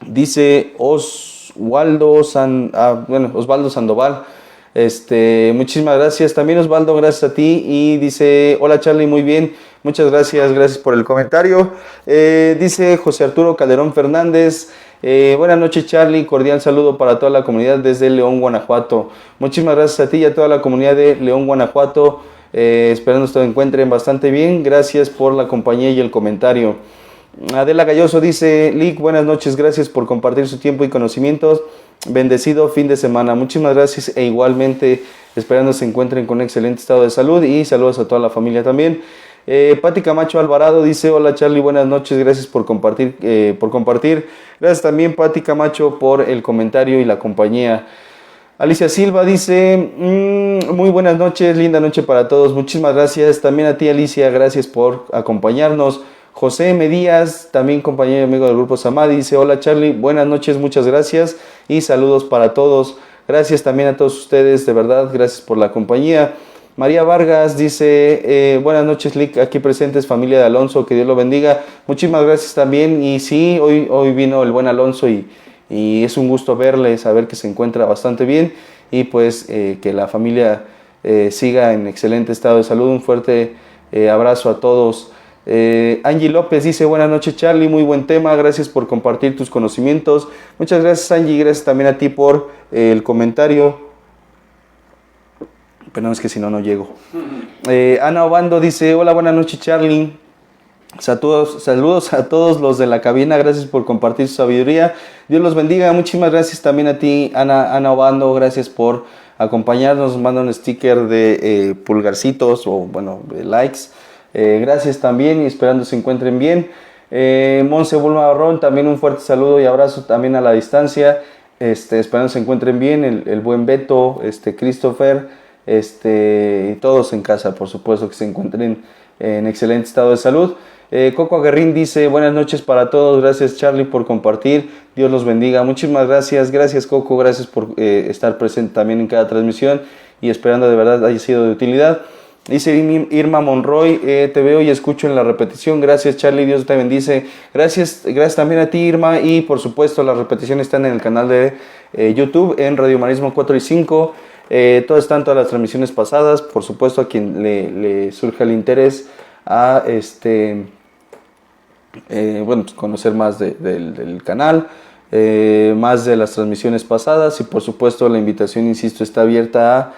Dice Osvaldo Sandoval. Muchísimas gracias. También Osvaldo, gracias a ti. Y dice, hola Charlie, muy bien. Muchas gracias por el comentario. Dice José Arturo Calderón Fernández, buenas noches Charlie, cordial saludo para toda la comunidad desde León, Guanajuato. Muchísimas gracias a ti y a toda la comunidad de León, Guanajuato. Esperando que se encuentren bastante bien. Gracias por la compañía y el comentario. Adela Galloso dice, Lick, buenas noches, gracias por compartir su tiempo y conocimientos. Bendecido fin de semana. Muchísimas gracias e igualmente esperando se encuentren con un excelente estado de salud y saludos a toda la familia también. Pati Camacho Alvarado dice, hola Charlie, buenas noches, gracias por compartir. Gracias también Pati Camacho por el comentario y la compañía. Alicia Silva dice, muy buenas noches, linda noche para todos. Muchísimas gracias también a ti, Alicia, gracias por acompañarnos. José M. Díaz, también compañero y amigo del Grupo Samadhi, dice, hola Charlie, buenas noches, muchas gracias y saludos para todos. Gracias también a todos ustedes, de verdad, gracias por la compañía. María Vargas dice, buenas noches, Lick, aquí presentes, familia de Alonso, que Dios lo bendiga. Muchísimas gracias también, y sí, hoy vino el buen Alonso y es un gusto verle, saber que se encuentra bastante bien y pues que la familia siga en excelente estado de salud. Un fuerte abrazo a todos. Angie López dice, buenas noches Charlie, muy buen tema, gracias por compartir tus conocimientos. Muchas gracias Angie, gracias también a ti por el comentario. Pero no, es que si no llego. Ana Obando dice, hola, buenas noches Charlie. Saludos a todos los de la cabina, gracias por compartir su sabiduría. Dios los bendiga, muchísimas gracias también a ti, Ana Obando, gracias por acompañarnos. Manda un sticker de pulgarcitos o bueno, de likes. Gracias también y esperando se encuentren bien. Monse Bulma Barrón, también un fuerte saludo y abrazo también a la distancia. Esperando se encuentren bien. El buen Beto, Christopher. Y todos en casa, por supuesto, que se encuentren en excelente estado de salud. Coco Aguerrín dice, buenas noches para todos, gracias Charlie por compartir, Dios los bendiga. Muchísimas gracias Coco, gracias por estar presente también en cada transmisión y esperando de verdad haya sido de utilidad. Dice Irma Monroy, te veo y escucho en la repetición, gracias Charlie, Dios te bendice. Gracias también a ti Irma, y por supuesto las repeticiones están en el canal de YouTube en Radio Humanismo 4 y 5. Todas están todas las transmisiones pasadas, por supuesto a quien le surge el interés a pues conocer más del canal, más de las transmisiones pasadas, y por supuesto la invitación, insisto, está abierta a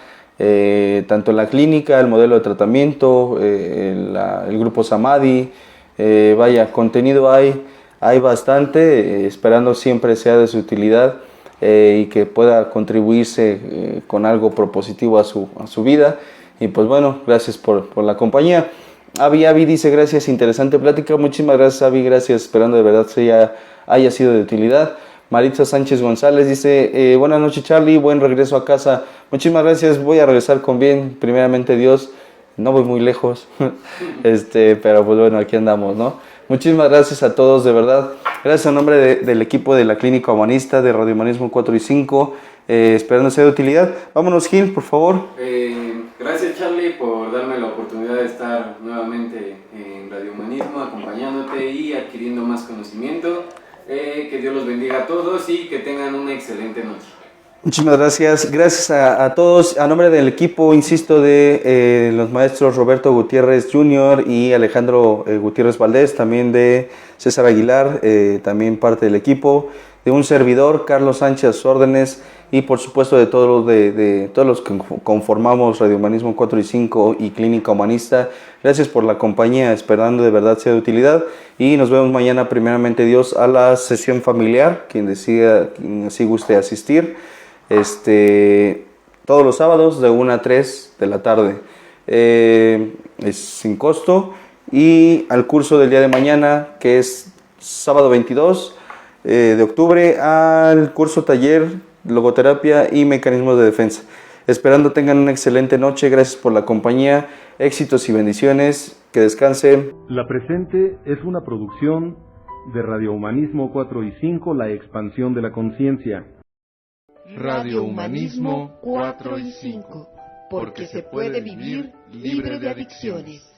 tanto la clínica, el modelo de tratamiento, el grupo Samadhi, Vaya, contenido hay bastante, esperando siempre sea de su utilidad y que pueda contribuirse con algo propositivo a su vida. Y pues bueno, gracias por la compañía. Avi dice gracias, interesante plática. Muchísimas gracias, Avi, gracias, esperando de verdad haya sido de utilidad. Maritza Sánchez González dice, buenas noches Charlie, buen regreso a casa. Muchísimas gracias, voy a regresar con bien, primeramente Dios, no voy muy lejos, pero pues bueno, aquí andamos, ¿no? Muchísimas gracias a todos, de verdad. Gracias a nombre del equipo de la Clínica Humanista de Radio Humanismo 4 y 5, esperando sea de utilidad. Vámonos, Gil, por favor. Gracias, Charlie, por darme la oportunidad de estar nuevamente en Radio Humanismo, acompañándote y adquiriendo más conocimiento. Que Dios los bendiga a todos y que tengan una excelente noche. Muchísimas gracias. Gracias a todos. A nombre del equipo, insisto, de los maestros Roberto Gutiérrez Jr. y Alejandro Gutiérrez Valdés, también de César Aguilar, también parte del equipo, de un servidor, Carlos Sánchez, a sus órdenes, y por supuesto de todos los que conformamos Radio Humanismo 4 y 5 y Clínica Humanista. Gracias por la compañía, esperando de verdad sea de utilidad, y nos vemos mañana, primeramente Dios, a la sesión familiar, quien así guste asistir, todos los sábados de 1 a 3 de la tarde, es sin costo, y al curso del día de mañana, que es sábado 22 de octubre, al curso taller Logoterapia y Mecanismos de Defensa. Esperando tengan una excelente noche, gracias por la compañía, éxitos y bendiciones, que descansen. La presente es una producción de Radio Humanismo 4 y 5, la expansión de la conciencia. Radio Humanismo 4 y 5, porque se puede vivir libre de adicciones.